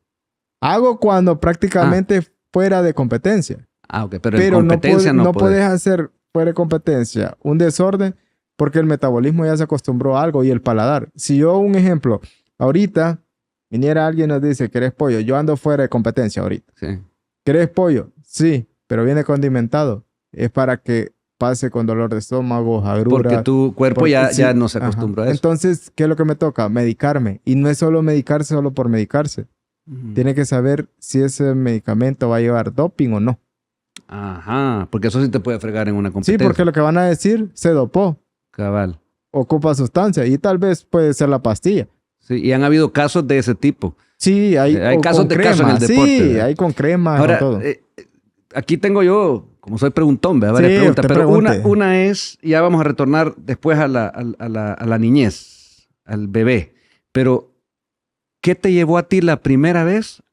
Hago cuando prácticamente fuera de competencia. Ok. Pero en competencia no puedes hacer fuera de competencia un desorden porque el metabolismo ya se acostumbró a algo y el paladar. Si yo, un ejemplo, ahorita viniera alguien y nos dice, ¿querés pollo? Yo ando fuera de competencia ahorita. Sí. ¿Querés pollo? Sí, pero viene condimentado. Es para que pase con dolor de estómago, agruras. Porque tu cuerpo ya no se acostumbra a eso. Entonces, ¿qué es lo que me toca? Medicarme. Y no es solo medicarse solo por medicarse. Tiene que saber si ese medicamento va a llevar doping o no. Ajá, porque eso sí te puede fregar en una competencia. Sí, porque lo que van a decir, se dopó. Cabal. Ocupa sustancia y tal vez puede ser la pastilla. Sí, y han habido casos de ese tipo. Sí, hay casos de casos en el deporte. Sí, hay con crema, ahora, con todo. Aquí tengo yo, como soy preguntón, varias preguntas, pero una es, ya vamos a retornar después a la niñez, al bebé, pero ¿qué te llevó a ti la primera vez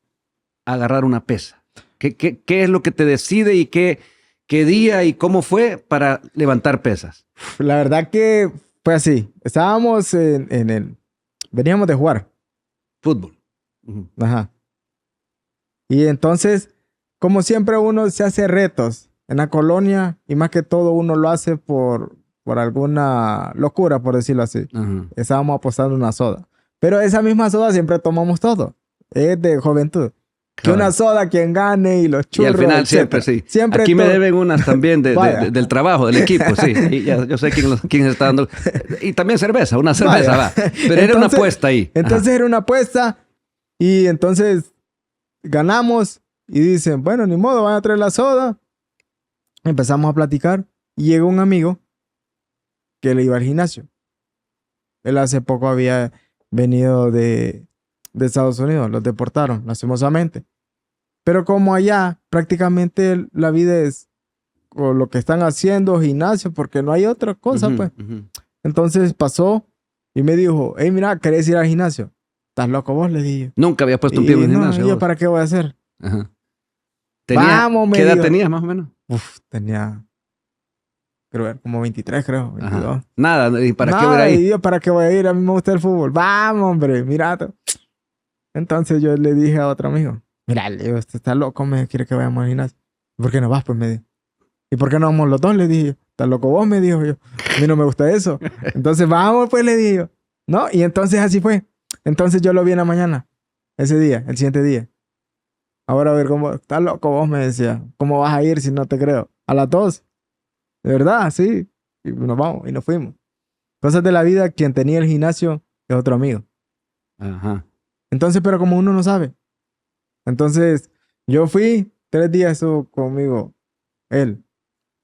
a agarrar una pesa? ¿Qué es lo que te decide y qué día y cómo fue para levantar pesas? La verdad que Fue así. Estábamos en el... Veníamos de jugar. Fútbol. Ujú. Ajá. Y entonces, como siempre, uno se hace retos en la colonia y más que todo uno lo hace por alguna locura, por decirlo así. Ajá. Estábamos apostando una soda. Pero esa misma soda siempre tomamos todo. Es de juventud. Que Cabal. una soda, quien gane y los Y churros, al final etcétera. siempre, sí. Siempre Aquí me todo. deben unas también Vaya. del trabajo, del equipo, sí. Y ya, yo sé quién está dando. Y también cerveza, una cerveza, Vaya. va. Pero era una Entonces- apuesta ahí. Entonces era una apuesta y entonces ganamos y dicen, bueno, ni modo, van a traer la soda. Empezamos a platicar y llegó un amigo que le iba al gimnasio. Él hace poco había venido de Estados Unidos, los deportaron, lastimosamente. Pero como allá prácticamente la vida es o lo que están haciendo gimnasio porque no hay otra cosa, Ujú, pues. ujú. Entonces pasó y me dijo, hey, mira, ¿querés ir al gimnasio? ¿Estás loco vos? Le dije. Nunca había puesto un pie en un No, gimnasio. ¿y yo vos. para qué voy a hacer? Ajá. Vamos, me ¿Qué edad dijo. tenías más o menos? Tenía, creo, como 23, creo, 22. Ajá. Nada, ¿y para qué voy a Nada, ir y ahí? yo, ¿para qué voy a ir? A mí me gusta el fútbol. Vamos, hombre, mira. Entonces yo le dije a otro amigo, mira, le digo, este está loco, me quiere que vayamos al gimnasio. ¿Por qué no vas? Pues me dijo. ¿Y por qué no vamos los dos? Le dije yo. ¿Estás loco vos? Me dijo yo. A mí no me gusta eso. Entonces vamos, pues le dije yo. ¿No? Y entonces así fue. Entonces yo lo vi en la mañana, ese día, el siguiente día. Ahora a ver cómo, estás loco vos, me decía. ¿Cómo vas a ir si no te creo? A las 2. De verdad, sí. Y nos vamos y nos fuimos. Cosas de la vida, quien tenía el gimnasio es otro amigo. Ajá. Entonces, pero como uno no sabe. Entonces, yo fui, 3 días estuvo conmigo, él,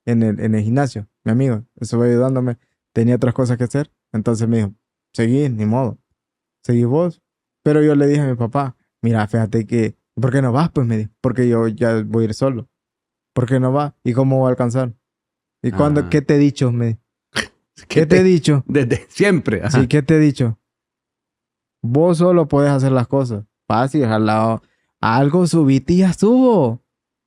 en el gimnasio, mi amigo. Estuvo ayudándome. Tenía otras cosas que hacer. Entonces me dijo, seguí, ni modo. Seguí vos. Pero yo le dije a mi papá, mira, fíjate que, ¿por qué no vas? Pues me dijo, porque yo ya voy a ir solo. ¿Por qué no vas? ¿Y cómo voy a alcanzar? ¿Y cuándo? Ah. ¿Qué te he dicho? ¿Qué te he dicho? Desde siempre. Ajá. Sí, ¿qué te he dicho? Vos solo podés hacer las cosas. Fácil, al lado. Algo subiste y ya estuvo.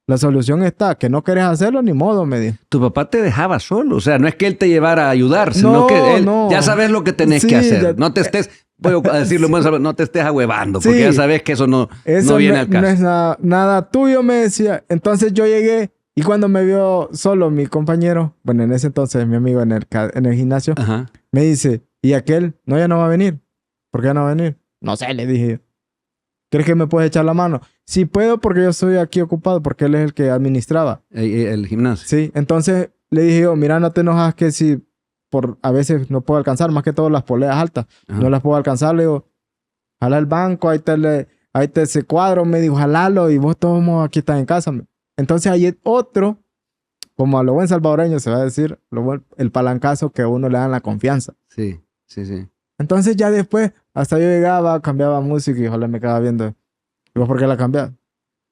La solución está, que no querés hacerlo, ni modo, me dijo. Tu papá te dejaba solo. O sea, no es que él te llevara a ayudar, sino No, que él no. ya sabes lo que tenés Sí, que hacer. ya- No te estés, puedo decirlo, en buen sabor, no te estés ahuevando, porque Sí. ya sabes que eso no Eso viene al caso. no es nada tuyo, me decía. Entonces yo llegué y cuando me vio solo mi compañero, bueno, en ese entonces mi amigo en el gimnasio, Ajá. me dice, ¿y aquel? No, ya no va a venir. ¿Por qué no va a venir? No sé, le dije yo. ¿Crees que me puedes echar la mano? Sí puedo porque yo estoy aquí ocupado, porque él es el que administraba. El gimnasio. Sí, entonces le dije yo, mira, no te enojas que si a veces no puedo alcanzar, más que todo las poleas altas, Ajá. no las puedo alcanzar, le digo, jala el banco, ahí está ese cuadro, me dijo, jalalo y vos todos modos aquí estás en casa. Entonces hay otro, como a lo buen salvadoreño se va a decir, el palancazo que a uno le dan la confianza. Sí, sí, sí. Entonces ya después, hasta yo llegaba, cambiaba música y ojalá me quedaba viendo. ¿Y vos por qué la cambias?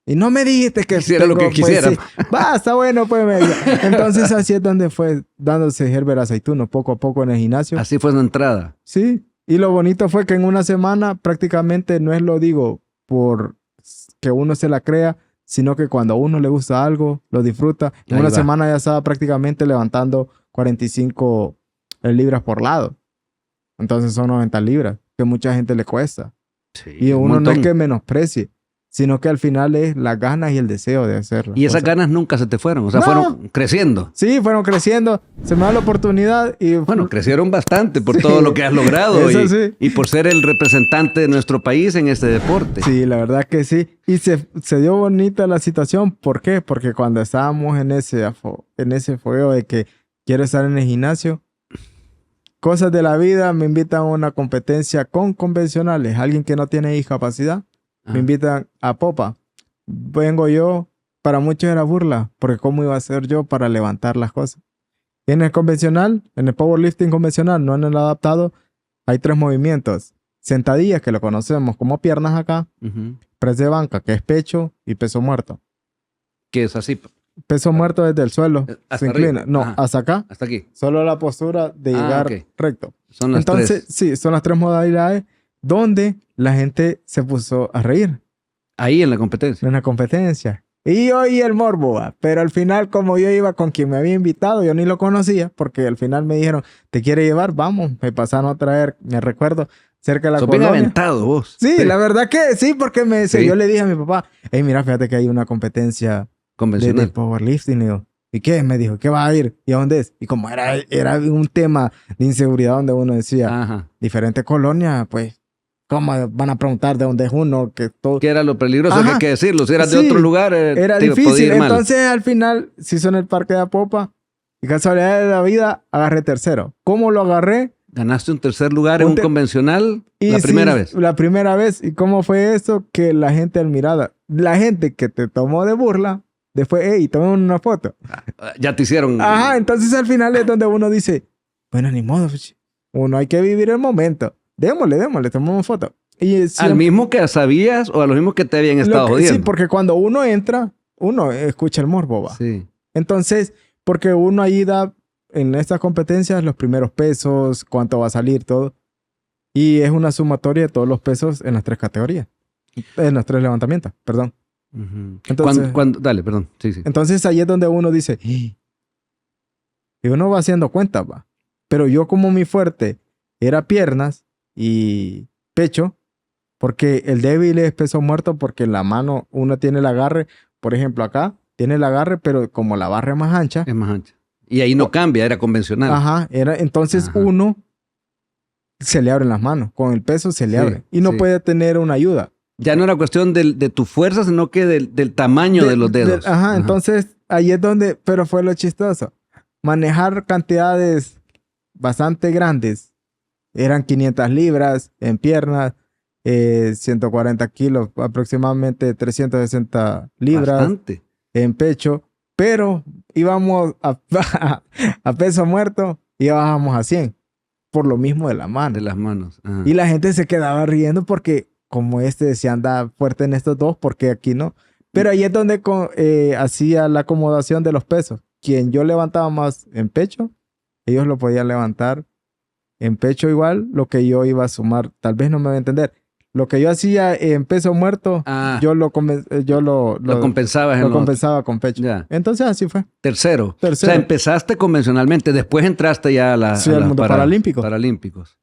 Y no me dijiste que Quisiera lo que pues, quisiera. sí. Va, está bueno, pues me dijo. Entonces así es donde fue dándose Herbert Aceituno poco a poco en el gimnasio. Así fue la entrada. Sí, y lo bonito fue que en una semana prácticamente no es lo digo por que uno se la crea, sino que cuando a uno le gusta algo, lo disfruta. En Ahí una va. semana ya estaba prácticamente levantando 45 libras por lado. Entonces son 90 libras, que mucha gente le cuesta. Sí, Y un uno no es montón. que menosprecie, sino que al final es las ganas y el deseo de hacerlo. Y esas ganas nunca se te fueron. O sea, No. fueron creciendo. Sí, fueron creciendo, se me da la oportunidad y Bueno, crecieron bastante por Sí, todo lo que has logrado eso y, sí. y por ser el representante de nuestro país en este deporte. sí, la verdad que sí. Y se dio bonita la situación. ¿Por qué? Porque cuando estábamos en ese fuego de que quiero estar en el gimnasio, cosas de la vida, me invitan a una competencia con convencionales. Alguien que no tiene discapacidad, Ajá. me invitan a Popa. Vengo yo, para muchos era burla, porque ¿cómo iba a ser yo para levantar las cosas? Y en el convencional, en el powerlifting convencional, no en el adaptado, hay 3 movimientos. Sentadillas, que lo conocemos como piernas acá. Ujú. Press de banca, que es pecho y peso muerto. Que es así, Peso muerto desde el suelo. Hasta Se inclina. arriba. No, Ajá. hasta acá. hasta aquí. Solo la postura de llegar ok. recto. Son las Entonces, tres. sí, son las 3 modalidades donde la gente se puso a reír Ahí en la competencia. en una competencia. Y yo y el morbo, va. Pero al final, como yo iba con quien me había invitado, yo ni lo conocía, porque al final me dijeron, ¿te quiere llevar? Vamos. Me pasaron a traer, me recuerdo, cerca de la Sos bien colonia. aventado vos. Sí, la verdad que sí, porque Sí. yo le dije a mi papá, hey, mira, fíjate que hay una competencia de Convencional. powerlifting. Y yo, ¿y qué? Me dijo, ¿qué va a ir? ¿Y a dónde es? Y como era un tema de inseguridad donde uno decía, Ajá. diferente colonia, pues, ¿cómo van a preguntar de dónde es uno? Que todo... ¿Qué era lo peligroso? Que hay Ajá. que decirlo. Si eras Sí, de otro lugar, era te podía difícil. ir mal. Entonces, al final, se hizo en el Parque de Apopa. Y casualidad de la vida, agarré tercero. ¿Cómo lo agarré? Ganaste un tercer lugar en Un un te- convencional Y la sí, primera vez. La primera vez. ¿Y cómo fue eso? Que la gente admirada, la gente que te tomó de burla, después, hey, tomemos una foto. Ya te hicieron. Ajá, entonces al final es donde uno dice, bueno, ni modo, pues, uno hay que vivir el momento. Démosle, tomamos foto. Y ¿Al siempre, mismo que sabías o a los mismos que te habían estado jodiendo? sí, porque cuando uno entra, uno escucha el morbo, va. Sí. Entonces, porque uno ahí da en estas competencias los primeros pesos, cuánto va a salir, todo. Y es una sumatoria de todos los pesos en las tres categorías. En los tres levantamientos, perdón. Ujú. Entonces, Dale, perdón. Sí, sí. entonces ahí es donde uno dice, y uno va haciendo cuenta, va. Pero yo como mi fuerte era piernas y pecho, porque el débil es peso muerto, porque en la mano uno tiene el agarre, por ejemplo acá, tiene el agarre, pero como la barra es más ancha, Es más ancha. Y ahí no cambia, era convencional. ajá, entonces Ajá. uno se le abren las manos, con el peso se le Sí, abre y no sí. puede tener una ayuda. Ya no era cuestión de tu fuerza, sino que del tamaño de los dedos. Ajá, entonces ahí es donde, pero fue lo chistoso. Manejar cantidades bastante grandes, eran 500 libras en piernas, 140 kilos, aproximadamente 360 libras Bastante. en pecho, pero íbamos a peso muerto y bajábamos a 100, por lo mismo de la mano. De las manos. Ajá. Y la gente se quedaba riendo porque como se anda fuerte en estos dos, porque aquí no. Pero ahí es donde hacía la acomodación de los pesos. Quien yo levantaba más en pecho, ellos lo podían levantar en pecho igual, lo que yo iba a sumar. Tal vez no me va a entender. Lo que yo hacía en peso muerto, yo lo compensabas en lo lo compensaba con pecho. Ya. Entonces así fue. Tercero. Tercero. O sea, empezaste convencionalmente, después entraste ya Sí, al mundo paralímpico. Paralímpicos.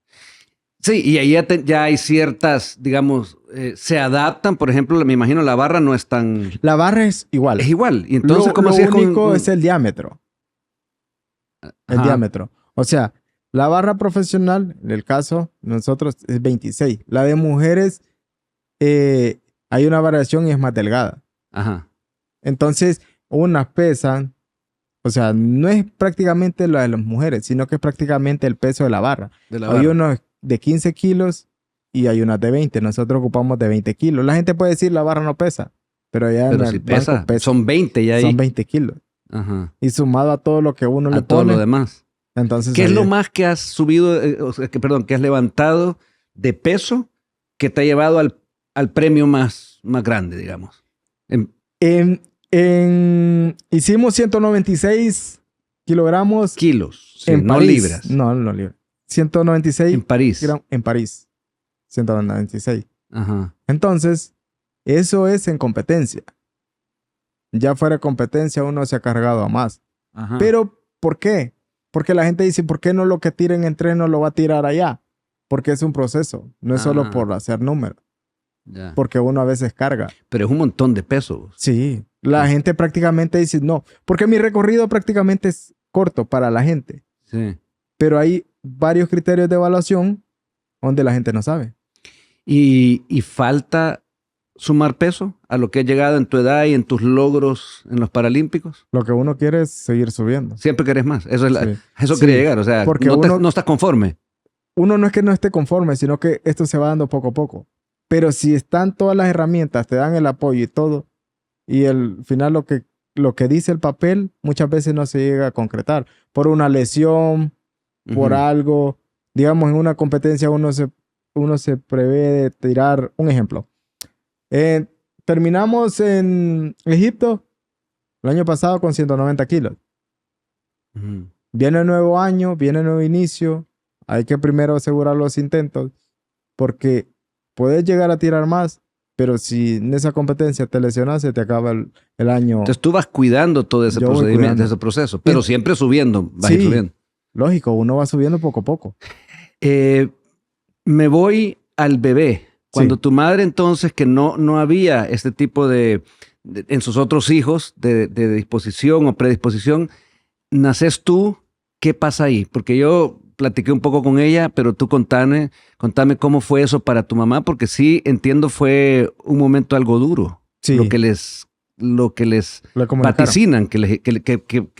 Sí, y ahí ya hay ciertas, digamos, se adaptan. Por ejemplo, me imagino la barra no es tan... La barra es igual. Es igual. Y entonces, ¿cómo lo hacías único es el diámetro. El Ajá. diámetro. O sea, la barra profesional, en el caso, nosotros es 26. La de mujeres, hay una variación y es más delgada. Ajá. Entonces, unas pesan, o sea, no es prácticamente la de las mujeres, sino que es prácticamente el peso de la barra. De la Hay barra. unos de 15 kilos y hay unas de 20. Nosotros ocupamos de 20 kilos. La gente puede decir la barra no pesa, pero ya en Pero el si banco pesa, pesa. son 20 ya ahí. Son 20 kilos. Ajá. Y sumado a todo lo que uno le A todo pone, lo demás. entonces ¿Qué es ahí lo más que has subido, que has levantado de peso que te ha llevado al premio más grande, digamos? Hicimos 196 kilogramos Kilos, sí, en no París. libras. No libras. 196 En París. en París. 196. Ajá. Entonces, eso es en competencia. Ya fuera de competencia, uno se ha cargado a más. Ajá. Pero, ¿por qué? Porque la gente dice, ¿por qué no lo que tira en entreno lo va a tirar allá? Porque es un proceso. No es solo por hacer números. Ya. Porque uno a veces carga. Pero es un montón de pesos. Sí. La gente prácticamente dice, no. Porque mi recorrido prácticamente es corto para la gente. Sí. Pero hay varios criterios de evaluación donde la gente no sabe. ¿Y falta sumar peso a lo que has llegado en tu edad y en tus logros en los Paralímpicos? Lo que uno quiere es seguir subiendo. Siempre querés más. Eso es Sí. eso Sí. quería llegar. O sea, Porque no estás conforme. Uno no es que no esté conforme, sino que esto se va dando poco a poco. Pero si están todas las herramientas, te dan el apoyo y todo, y al final lo que dice el papel muchas veces no se llega a concretar. Por una lesión, por algo. Digamos, en una competencia uno se prevé de tirar. Un ejemplo. Terminamos en Egipto el año pasado con 190 kilos. Ujú. Viene el nuevo año, viene el nuevo inicio. Hay que primero asegurar los intentos porque puedes llegar a tirar más, Pero si en esa competencia te lesionas, se te acaba el año. Entonces tú vas cuidando todo ese Yo voy procedimiento, cuidando. ese proceso, pero siempre subiendo, vas a ir Sí, subiendo. lógico, uno va subiendo poco a poco. Me voy al bebé. Cuando Sí. tu madre entonces, que no había este tipo en sus otros hijos de disposición o predisposición, naces tú, ¿qué pasa ahí? Porque yo platiqué un poco con ella, pero tú contame cómo fue eso para tu mamá, porque sí entiendo fue un momento algo duro, Sí. lo que les Le comunicaron. vaticinan que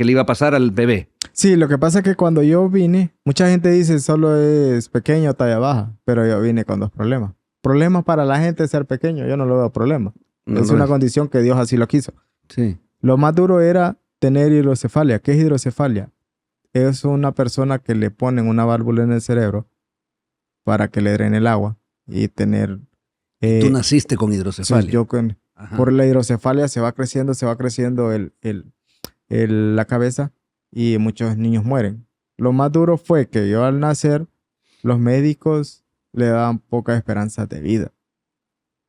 le iba a pasar al bebé. Sí, lo que pasa es que cuando yo vine, mucha gente dice solo es pequeño, talla baja, pero yo vine con dos problemas. Problemas para la gente es ser pequeño, yo no lo veo problema. No Es lo una es. condición que Dios así lo quiso. Sí. Lo más duro era tener hidrocefalia. ¿Qué es hidrocefalia? Es una persona que le ponen una válvula en el cerebro para que le drene el agua y tener... Tú naciste con sí, hidrocefalia. yo Ajá. por la hidrocefalia se va creciendo la cabeza y muchos niños mueren. Lo más duro fue que yo al nacer, los médicos le daban pocas esperanzas de vida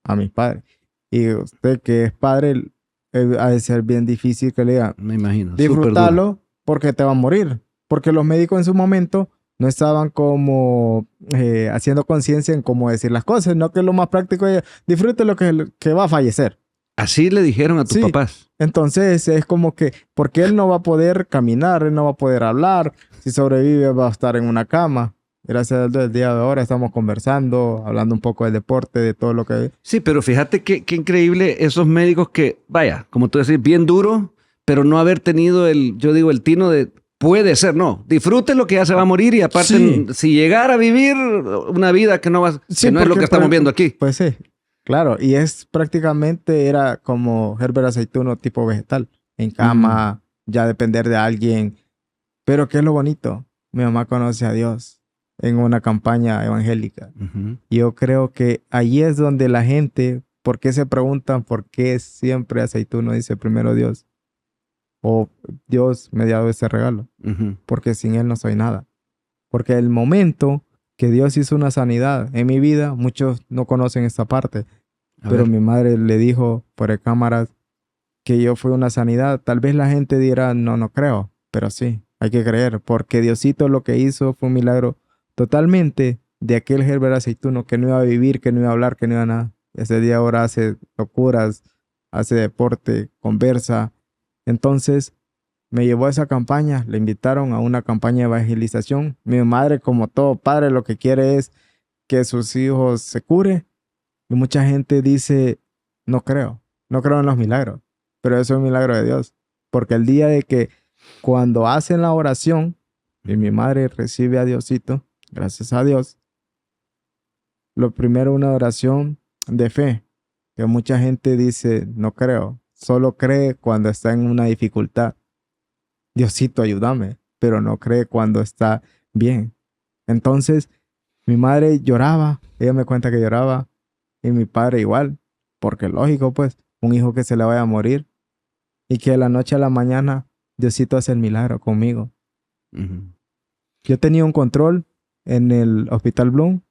a mis padres. Y usted que es padre, ha de ser bien difícil que le digan, Me imagino. disfrútalo porque te va a morir. Porque los médicos en su momento no estaban como haciendo conciencia en cómo decir las cosas, no que lo más práctico es disfrute lo que va a fallecer. Así le dijeron a tus Sí. papás. Entonces es como que, porque él no va a poder caminar, él no va a poder hablar, si sobrevive va a estar en una cama. Gracias a Dios, el día de ahora estamos conversando, hablando un poco del deporte, de todo lo que... Sí, pero fíjate qué increíble esos médicos que, vaya, como tú decís, bien duro, pero no haber tenido el tino de, puede ser, no, disfrute lo que ya se va a morir y aparte, Sí. si llegara a vivir una vida que no, Sí, que no es lo porque, que estamos viendo aquí. Pues sí, claro, y es prácticamente, era como Herbert Aceituno tipo vegetal, en cama, ya depender de alguien. Pero ¿qué es lo bonito? Mi mamá conoce a Dios en una campaña evangélica. Ujú. Yo creo que ahí es donde la gente, ¿por qué se preguntan por qué siempre Aceituno dice primero Dios? O Dios me ha dado ese regalo, Ujú. porque sin Él no soy nada. Porque el momento que Dios hizo una sanidad en mi vida, muchos no conocen esta parte, A pero ver. mi madre le dijo por cámaras que yo fui una sanidad. Tal vez la gente dirá, no creo, pero sí, hay que creer, porque Diosito lo que hizo fue un milagro totalmente de aquel Herbert Aceituno que no iba a vivir, que no iba a hablar, que no iba a nada. Ese día ahora hace locuras, hace deporte, conversa. Entonces me llevó a esa campaña, le invitaron a una campaña de evangelización. Mi madre, como todo padre, lo que quiere es que sus hijos se cure. Y mucha gente dice, no creo en los milagros, pero eso es un milagro de Dios. Porque el día de que cuando hacen la oración y mi madre recibe a Diosito, gracias a Dios, lo primero una oración de fe, que mucha gente dice, no creo, solo cree cuando está en una dificultad. Diosito, ayúdame, pero no cree cuando está bien. Entonces, mi madre lloraba, ella me cuenta que lloraba, y mi padre igual, porque lógico, pues, un hijo que se le vaya a morir y que de la noche a la mañana Diosito hace el milagro conmigo. Ujú. Yo tenía un control en el Hospital Bloom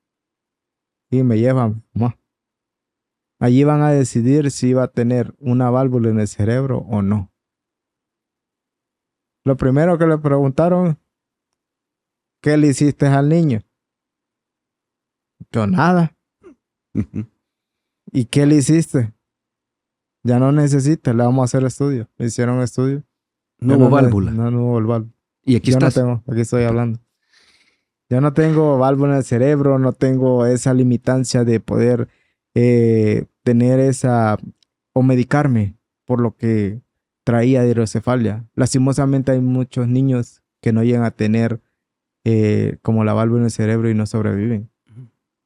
y me llevan, mamá. Allí van a decidir si iba a tener una válvula en el cerebro o no. Lo primero que le preguntaron, ¿qué le hiciste al niño? Yo nada. Ujú. ¿Y qué le hiciste? Ya no necesitas, le vamos a hacer estudio. Le hicieron estudio. No Ya hubo válvula. No hubo válvula. Y aquí Yo no estás. tengo, aquí estoy hablando. Yo no tengo válvula en el cerebro, no tengo esa limitancia de poder tener esa o medicarme por lo que traía de hidrocefalia. Lastimosamente hay muchos niños que no llegan a tener como la válvula en el cerebro y no sobreviven.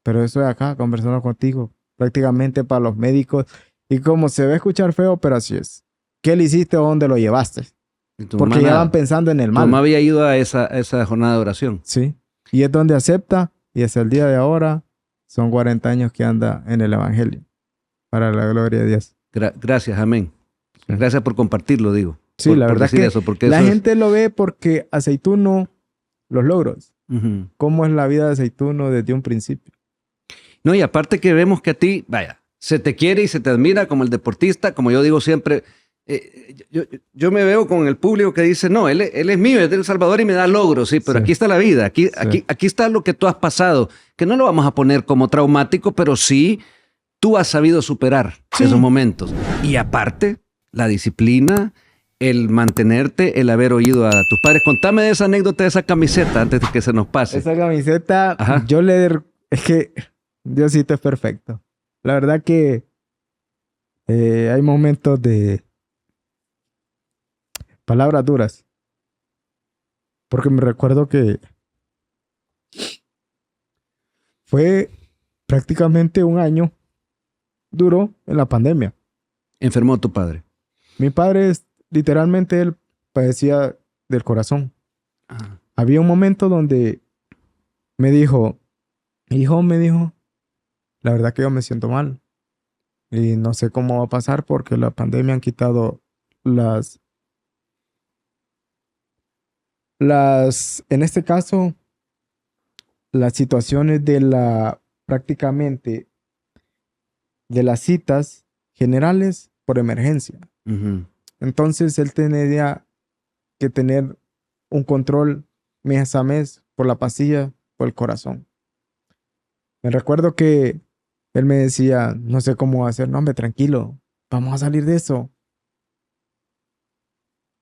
Pero eso es acá, conversando contigo, prácticamente para los médicos. Y como se va a escuchar feo, pero así es. ¿Qué le hiciste o dónde lo llevaste? Y tu Porque mamá ya nada. van pensando en el Tu mamá mal. había ido a esa jornada de oración. Sí. Y es donde acepta, y hasta el día de ahora son 40 años que anda en el Evangelio. Para la gloria de Dios. Gracias, amén. Gracias por compartirlo, digo. Sí, la por verdad decir que eso, porque la eso es- gente lo ve porque Aceituno, los logros. Ujú. ¿Cómo es la vida de Aceituno desde un principio? No, y aparte que vemos que a ti, vaya, Se te quiere y se te admira como el deportista, como yo digo siempre. Yo me veo con el público que dice, no, él es mío, es de El Salvador y me da logros, sí, pero Sí. aquí está la vida, Sí. aquí está lo que tú has pasado, que no lo vamos a poner como traumático, pero sí tú has sabido superar Sí. esos momentos. Y aparte, la disciplina, el mantenerte, el haber oído a tus padres. Contame de esa anécdota de esa camiseta antes de que se nos pase. Esa camiseta, Ajá. es que Diosito es perfecto. La verdad que hay momentos de palabras duras. Porque me recuerdo que fue prácticamente un año duro en la pandemia. Enfermó tu padre. Mi padre, literalmente, él padecía del corazón. Ajá. Había un momento donde me dijo, hijo, me dijo, la verdad que yo me siento mal. Y no sé cómo va a pasar porque la pandemia han quitado en este caso, las situaciones prácticamente, de las citas generales por emergencia. Ujú. Entonces él tenía que tener un control mes a mes por la pastilla, por el corazón. Me recuerdo que él me decía, no sé cómo hacer, no, hombre, tranquilo, vamos a salir de eso.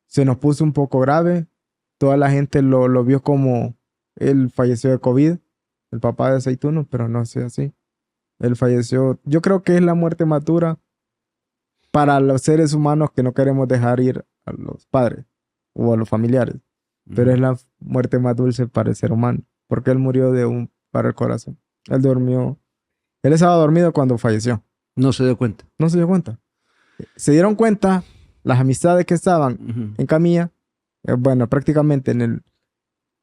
Se nos puso un poco grave, toda la gente lo vio como él falleció de COVID, el papá de Aceituno, pero no sé así. Él falleció, yo creo que es la muerte más dura para los seres humanos que no queremos dejar ir a los padres o a los familiares, pero es la muerte más dulce para el ser humano, porque él murió de un paro al corazón. Él estaba dormido cuando falleció. No se dio cuenta. No se dio cuenta. Se dieron cuenta las amistades que estaban Ujú. en camilla, bueno, prácticamente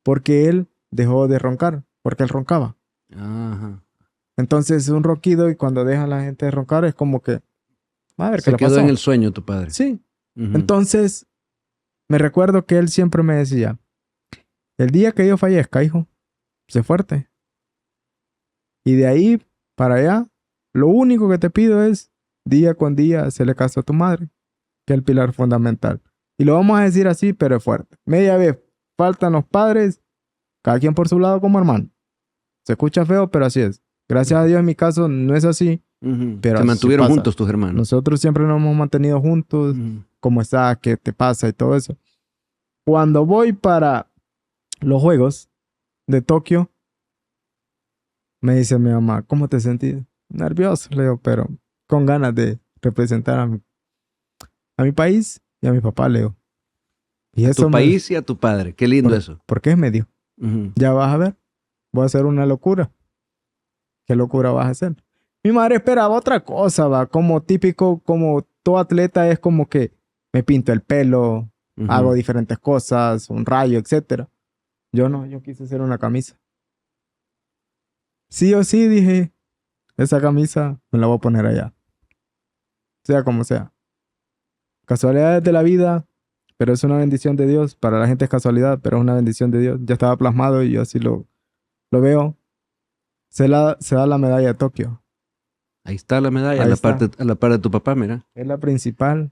porque él dejó de roncar, porque él roncaba. Ajá. Entonces un ronquido y cuando deja la gente de roncar es como que, a ver qué Se le quedó pasó. en el sueño tu padre. Sí. Ujú. Entonces me recuerdo que él siempre me decía, el día que yo fallezca, hijo, sé fuerte. Y de ahí para allá, lo único que te pido es día con día hacerle caso a tu madre, que es el pilar fundamental. Y lo vamos a decir así, pero es fuerte. Media vez faltan los padres, cada quien por su lado como hermano. Se escucha feo, pero así es. Gracias a Dios en mi caso no es así, Ujú. pero Se así mantuvieron pasa. juntos tus hermanos. Nosotros siempre nos hemos mantenido juntos, Ujú. cómo estás, qué te pasa y todo eso. Cuando voy para los Juegos de Tokio, me dice mi mamá, ¿cómo te sentís? Nervioso, le digo, pero con ganas de representar a mi país y a mi papá, le digo. Y A eso tu país y a tu padre. Qué lindo eso. ¿Por qué me dio? Ujú. Ya vas a ver, voy a hacer una locura. ¿Qué locura vas a hacer? Mi madre esperaba otra cosa, va, como típico, como todo atleta es como que me pinto el pelo, Ujú. hago diferentes cosas, un rayo, etcétera. Yo no, yo quise hacer una camisa. Sí o sí dije, esa camisa me la voy a poner allá, sea como sea. Casualidades de la vida, pero es una bendición de Dios. Para la gente es casualidad, pero es una bendición de Dios. Ya estaba plasmado y yo así lo veo. Se da la medalla de Tokio. Ahí está la medalla, Ahí está. a la par de tu papá, mira. Es la principal.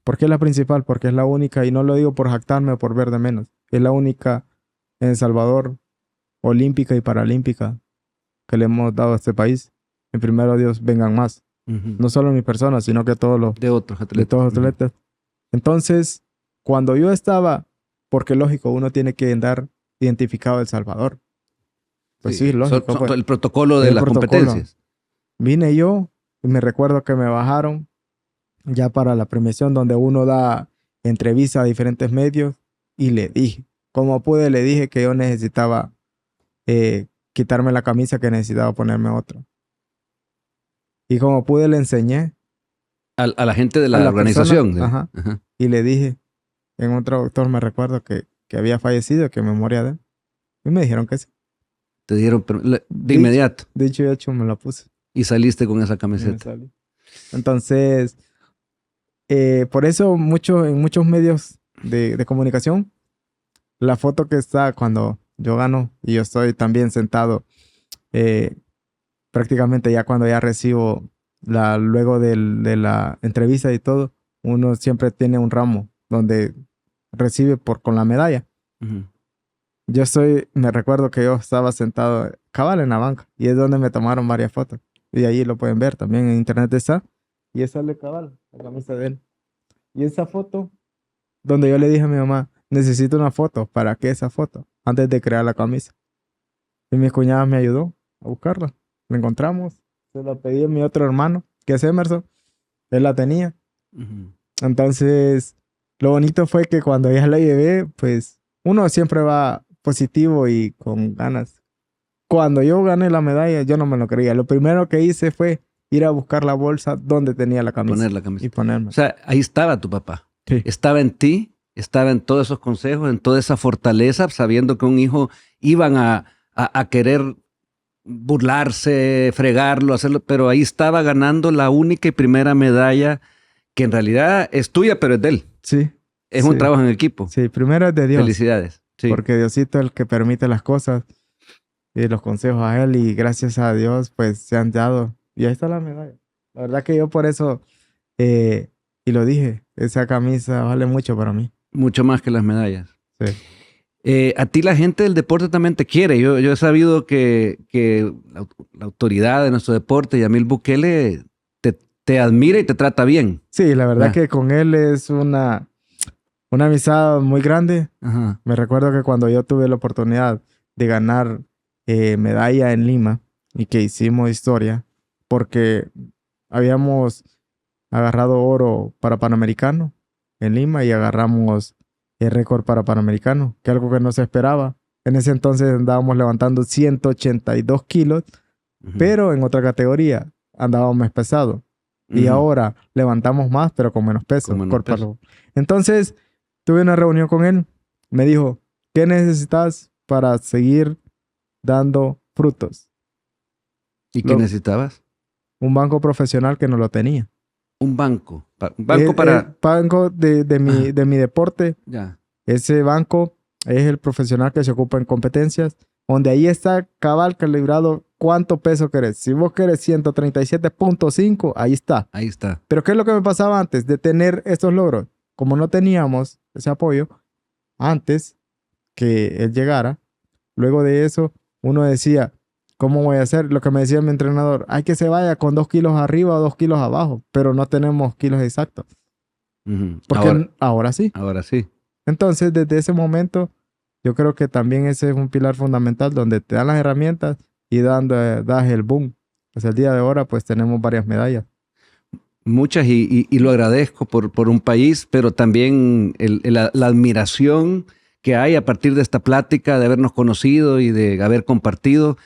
¿Por qué es la principal? Porque es la única, y no lo digo por jactarme o por ver de menos. Es la única en El Salvador, olímpica y paralímpica, que le hemos dado a este país. En primero Dios, vengan más. Ujú. No solo mi persona, sino que todos los De otros atletas. de todos los Ujú. atletas. Entonces, cuando yo estaba, porque lógico, uno tiene que andar identificado de El Salvador. Pues sí, lógico. Pues. El protocolo de El las protocolo. competencias. Vine yo y me recuerdo que me bajaron ya para la premiación donde uno da entrevista a diferentes medios y le dije, como pude, le dije que yo necesitaba quitarme la camisa, que necesitaba ponerme otra. Y como pude, le enseñé A la gente de a la la organización. persona, ajá, Ajá. y le dije, en otro doctor me recuerdo que había fallecido, que me moría de él. Y me dijeron que sí. Te dieron de Dicho- inmediato. Dicho y hecho, me la puse. Y saliste con esa Y me camiseta. salí. Entonces, por eso en muchos medios de comunicación, la foto que está cuando yo gano y yo estoy también sentado, prácticamente ya cuando ya recibo luego de la entrevista y todo, uno siempre tiene un ramo donde recibe con la medalla. Ujú. Me recuerdo que yo estaba sentado cabal en la banca y es donde me tomaron varias fotos. Y ahí lo pueden ver, también en internet está. Y esa es de cabal, la camisa de él. Y esa foto, donde yo le dije a mi mamá, necesito una foto, ¿para qué esa foto? Antes de crear la camisa. Y mi cuñada me ayudó a buscarla. La encontramos, se la pedí a mi otro hermano, que es Emerson, él la tenía. Ujú. Entonces, lo bonito fue que cuando ya la llevé, pues uno siempre va positivo y con ganas. Cuando yo gané la medalla, yo no me lo creía. Lo primero que hice fue ir a buscar la bolsa donde tenía la camisa. Poner la camisa. Y ponerme. O sea, ahí estaba tu papá. Sí. Estaba en ti, estaba en todos esos consejos, en toda esa fortaleza, sabiendo que un hijo iban a querer burlarse, fregarlo, hacerlo, pero ahí estaba ganando la única y primera medalla que en realidad es tuya, pero es de él. Sí. Es sí. un trabajo en equipo. Sí, primero es de Dios. Felicidades. Sí. Porque Diosito es el que permite las cosas y los consejos a él y gracias a Dios pues se han dado. Y ahí está la medalla. La verdad que yo por eso, y lo dije, esa camisa vale mucho para mí. Mucho más que las medallas. Sí. A ti la gente del deporte también te quiere. Yo he sabido que la autoridad de nuestro deporte, Yamil Bukele, te admira y te trata bien. Sí, la verdad Ah. que con él es una amistad muy grande. Ajá. Me recuerdo que cuando yo tuve la oportunidad de ganar medalla en Lima y que hicimos historia, porque habíamos agarrado oro para Panamericano en Lima y agarramos el récord para Panamericano, que algo que no se esperaba. En ese entonces andábamos levantando 182 kilos, Ujú. pero en otra categoría andábamos más pesado. Y Ujú. ahora levantamos más, pero con menos peso. Con menos peso. Entonces, tuve una reunión con él. Me dijo, ¿qué necesitas para seguir dando frutos? ¿Y qué necesitabas? Un banco profesional que no lo tenía. Un banco. Un banco para... El banco de mi deporte. Ya. Ese banco es el profesional que se ocupa en competencias, donde ahí está cabal calibrado cuánto peso querés. Si vos querés 137.5, ahí está. Ahí está. Pero ¿qué es lo que me pasaba antes de tener estos logros? Como no teníamos ese apoyo, antes que él llegara, luego de eso, uno decía, ¿cómo voy a hacer? Lo que me decía mi entrenador, hay que se vaya con 2 kilos arriba o 2 kilos abajo, pero no tenemos kilos exactos. Ujú. Porque ahora sí. Ahora sí. Entonces, desde ese momento, yo creo que también ese es un pilar fundamental donde te dan las herramientas y das el boom. Pues el día de ahora, pues tenemos varias medallas. Muchas y lo agradezco por un país, pero también la admiración que hay a partir de esta plática, de habernos conocido y de haber compartido.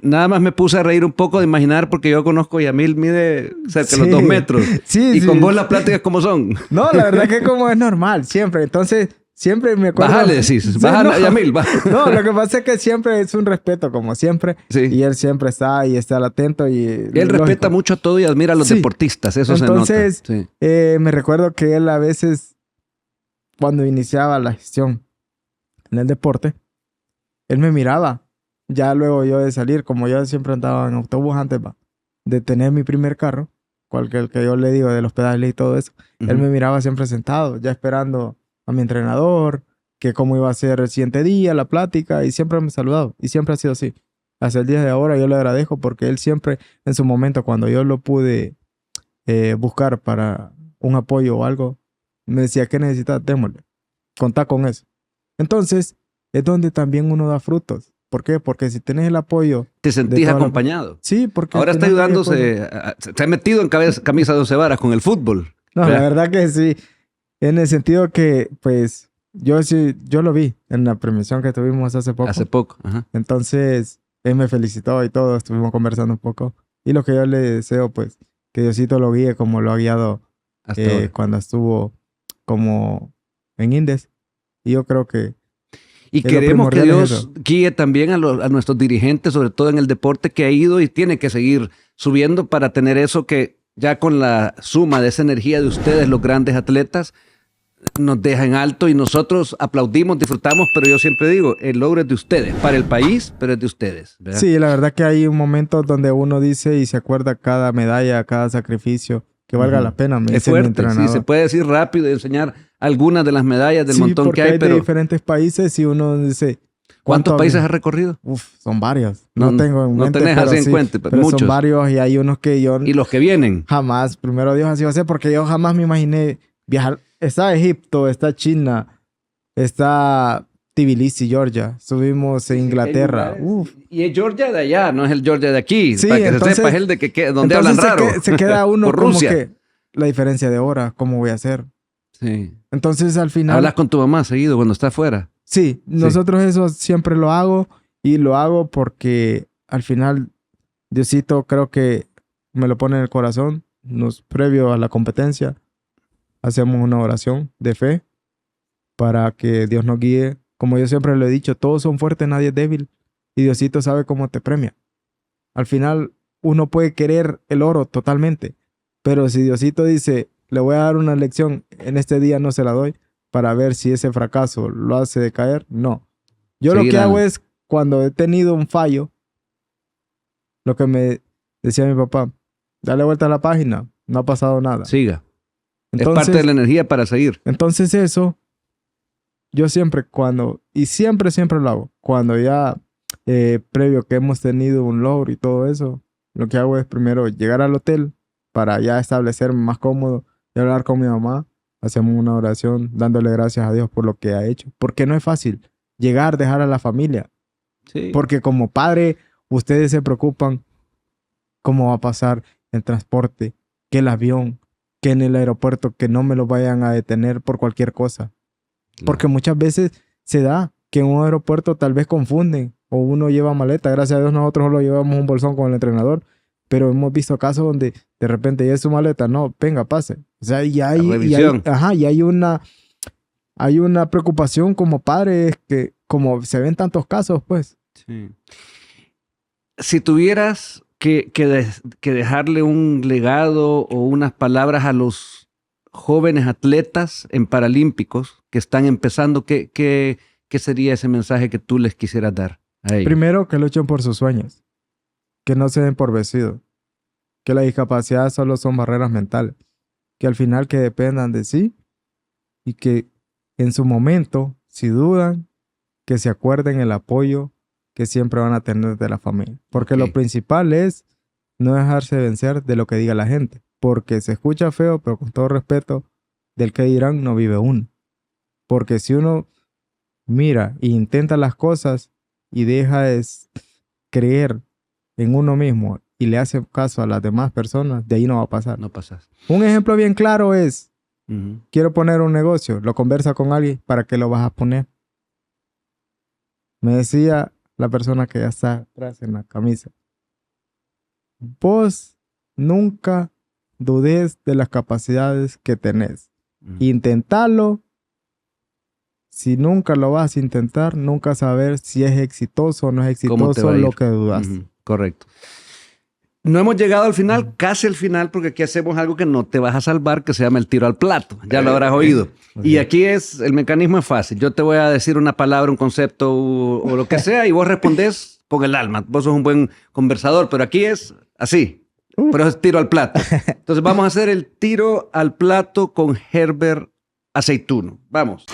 Nada más me puse a reír un poco de imaginar, porque yo conozco a Yamil, mide cerca de los 2 metros. Sí, y con vos las pláticas como son. No, la verdad que como es normal, siempre. Entonces, siempre me acuerdo... Bájale, decís. Sí, Bájale, no. Yamil. No, lo que pasa es que siempre es un respeto, como siempre. Sí. Y él siempre está y está atento. Y Él respeta mucho a todo y admira a los deportistas, eso Entonces, se nota. Sí. Me recuerdo que él a veces, cuando iniciaba la gestión en el deporte, él me miraba. Ya luego yo de salir, como yo siempre andaba en autobús antes de tener mi primer carro, cualquier que yo le digo de los pedales y todo eso, él me miraba siempre sentado, ya esperando a mi entrenador, que cómo iba a ser el siguiente día, la plática, y siempre me saludaba. Y siempre ha sido así. Hasta el día de ahora yo le agradezco porque él siempre, en su momento, cuando yo lo pude buscar para un apoyo o algo, me decía, ¿qué necesitas? Démosle. Contá con eso. Entonces, es donde también uno da frutos. ¿Por qué? Porque si tenés el apoyo... Te sentís acompañado. Sí, porque... Ahora está ayudándose, se ha metido en camisa de 12 varas con el fútbol. No, la verdad que sí. En el sentido que, pues, yo lo vi en la premiación que tuvimos hace poco. Hace poco, ajá. Entonces, él me felicitó y todo, estuvimos conversando un poco. Y lo que yo le deseo, pues, que Diosito lo guíe como lo ha guiado cuando estuvo como en Indes. Y yo creo que... Y queremos que Dios guíe también a nuestros dirigentes, sobre todo en el deporte, que ha ido y tiene que seguir subiendo para tener eso que ya con la suma de esa energía de ustedes, los grandes atletas, nos deja en alto y nosotros aplaudimos, disfrutamos, pero yo siempre digo, el logro es de ustedes, para el país, pero es de ustedes, ¿verdad? Sí, la verdad que hay un momento donde uno dice y se acuerda cada medalla, cada sacrificio, que valga la pena. Me Es dice mi fuerte, sí, entrenador. se puede decir rápido y enseñar algunas de las medallas del Sí, montón porque que hay, de pero diferentes países y uno dice... ¿cuántos países había? has recorrido? Uf, son varios. No tengo en no mente, tenés pero así en sí, cuenta, pero pero muchos. son varios y hay unos que yo Y los que vienen. jamás, primero Dios así va a ser, porque yo jamás me imaginé viajar. Está Egipto, está China, está Tbilisi, Georgia. Subimos a Inglaterra. Uf. Y es Georgia de allá, no es el Georgia de aquí. Sí, para que entonces- se sepa, es el de donde Entonces hablan raro. se queda uno Por como Rusia. que la diferencia de hora, ¿cómo voy a hacer? Sí. Entonces al final... Hablas con tu mamá seguido cuando está afuera. Sí, nosotros eso siempre lo hago y lo hago porque al final Diosito creo que me lo pone en el corazón. Previo a la competencia hacemos una oración de fe para que Dios nos guíe. Como yo siempre lo he dicho, todos son fuertes, nadie es débil y Diosito sabe cómo te premia. Al final uno puede querer el oro totalmente, pero si Diosito dice, le voy a dar una lección, en este día no se la doy, para ver si ese fracaso lo hace decaer, no. Yo lo que hago es, cuando he tenido un fallo, lo que me decía mi papá, dale vuelta a la página, no ha pasado nada. Siga. Entonces, es parte de la energía para seguir. Entonces eso, yo siempre siempre lo hago, cuando ya previo que hemos tenido un logro y todo eso, lo que hago es primero llegar al hotel para ya establecerme más cómodo y hablar con mi mamá. Hacemos una oración dándole gracias a Dios por lo que ha hecho. Porque no es fácil llegar, dejar a la familia. Sí. Porque como padre, ustedes se preocupan cómo va a pasar el transporte, que el avión, que en el aeropuerto, que no me lo vayan a detener por cualquier cosa. Porque muchas veces se da que en un aeropuerto tal vez confunden o uno lleva maleta. Gracias a Dios nosotros solo llevamos un bolsón con el entrenador. Pero hemos visto casos donde de repente ya es su maleta. No, venga, pase. O sea, y hay una preocupación como padre, es que como se ven tantos casos, pues. Sí. Si tuvieras que dejarle un legado o unas palabras a los jóvenes atletas en Paralímpicos que están empezando, ¿qué sería ese mensaje que tú les quisieras dar a ellos? Primero, que luchen por sus sueños. Que no se den por vencidos. Que la discapacidad solo son barreras mentales. Que al final que dependan de sí y que en su momento, si dudan, que se acuerden el apoyo que siempre van a tener de la familia. Porque lo principal es no dejarse vencer de lo que diga la gente. Porque se escucha feo, pero con todo respeto, del que dirán no vive uno. Porque si uno mira e intenta las cosas y deja de creer en uno mismo y le hace caso a las demás personas, de ahí no va a pasar. No pasas. Un ejemplo bien claro es, quiero poner un negocio, lo conversa con alguien, ¿para qué lo vas a poner? Me decía la persona que ya está atrás en la camisa, vos nunca dudes de las capacidades que tenés. Intentalo. Si nunca lo vas a intentar, nunca saber si es exitoso o no es exitoso lo que dudas. Correcto. No hemos llegado al final, casi al final, porque aquí hacemos algo que no te vas a salvar, que se llama el tiro al plato. Ya lo habrás oído. Y aquí el mecanismo es fácil. Yo te voy a decir una palabra, un concepto o lo que sea, y vos respondés con el alma. Vos sos un buen conversador, pero aquí es así. Pero es tiro al plato. Entonces vamos a hacer el tiro al plato con Herbert Aceituno. Vamos.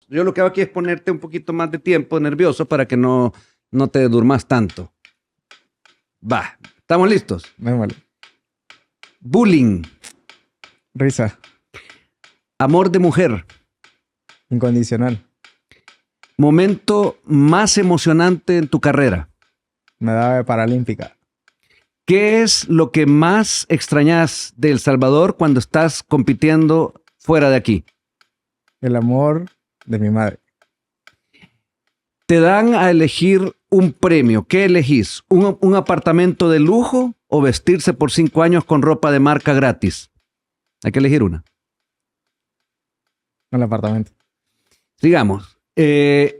Yo lo que hago aquí es ponerte un poquito más de tiempo nervioso para que no te durmas tanto. Va, ¿estamos listos? Vale. Bullying. Risa. Amor de mujer. Incondicional. Momento más emocionante en tu carrera. Medalla de paralímpica. ¿Qué es lo que más extrañas de El Salvador cuando estás compitiendo fuera de aquí? El amor de mi madre. Te dan a elegir un premio. ¿Qué elegís? ¿Un apartamento de lujo o vestirse por 5 años con ropa de marca gratis? Hay que elegir una. El apartamento. Digamos,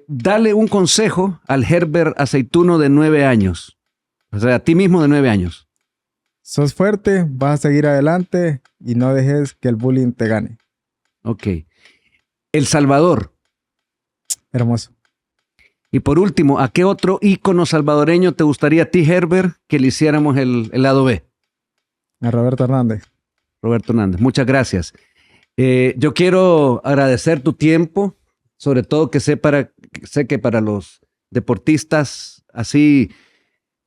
dale un consejo al Herbert Aceituno de 9 años. O sea, a ti mismo de 9 años. sos fuerte, vas a seguir adelante y no dejes que el bullying te gane. Ok. El Salvador. Hermoso. Y por último, ¿a qué otro ícono salvadoreño te gustaría a ti, Herbert, que le hiciéramos el lado B? A Roberto Hernández. Roberto Hernández, muchas gracias. Yo quiero agradecer tu tiempo, sobre todo que sé que para los deportistas así,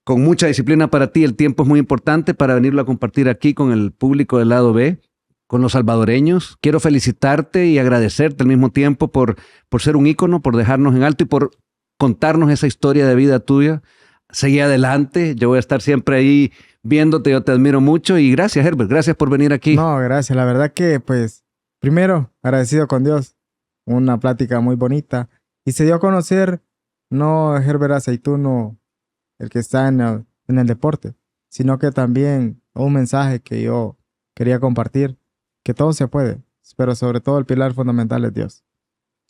con mucha disciplina para ti, el tiempo es muy importante para venirlo a compartir aquí con el público del lado B, con los salvadoreños. Quiero felicitarte y agradecerte al mismo tiempo por ser un ícono, por dejarnos en alto y por contarnos esa historia de vida tuya. Seguí adelante, yo voy a estar siempre ahí viéndote, yo te admiro mucho y gracias, Herbert, gracias por venir aquí. No, gracias. La verdad que, pues, primero, agradecido con Dios. Una plática muy bonita. Y se dio a conocer, no Herbert Aceituno, el que está en el deporte, sino que también un mensaje que yo quería compartir, que todo se puede, pero sobre todo el pilar fundamental es Dios.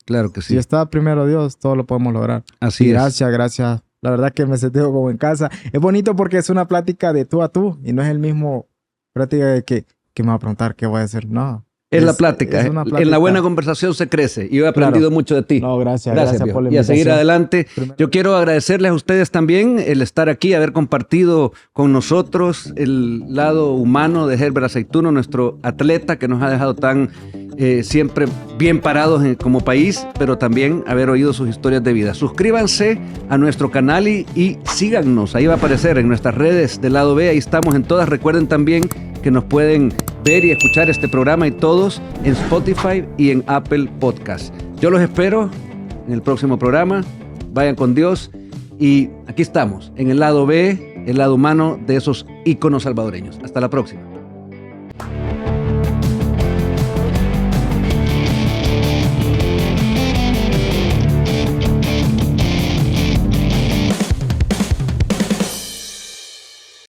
Claro que sí. Si está primero Dios, todo lo podemos lograr. Así y es. Gracias. La verdad que me sentí como en casa. Es bonito porque es una plática de tú a tú y no es el mismo plática de que me va a preguntar qué voy a hacer. No. Es la plática. Es una plática. En la buena conversación se crece y yo he aprendido mucho de ti. No, gracias viejo. por la y a seguir invitación. adelante. Primero. Yo quiero agradecerles a ustedes también el estar aquí, haber compartido con nosotros el lado humano de Herbert Aceituno, nuestro atleta que nos ha dejado tan siempre bien parados como país, pero también haber oído sus historias de vida. Suscríbanse a nuestro canal y síganos. Ahí va a aparecer en nuestras redes del lado B. Ahí estamos en todas. Recuerden también que nos pueden ver y escuchar este programa y todos en Spotify y en Apple Podcast. Yo los espero en el próximo programa. Vayan con Dios y aquí estamos en el lado B, el lado humano de esos íconos salvadoreños. Hasta la próxima.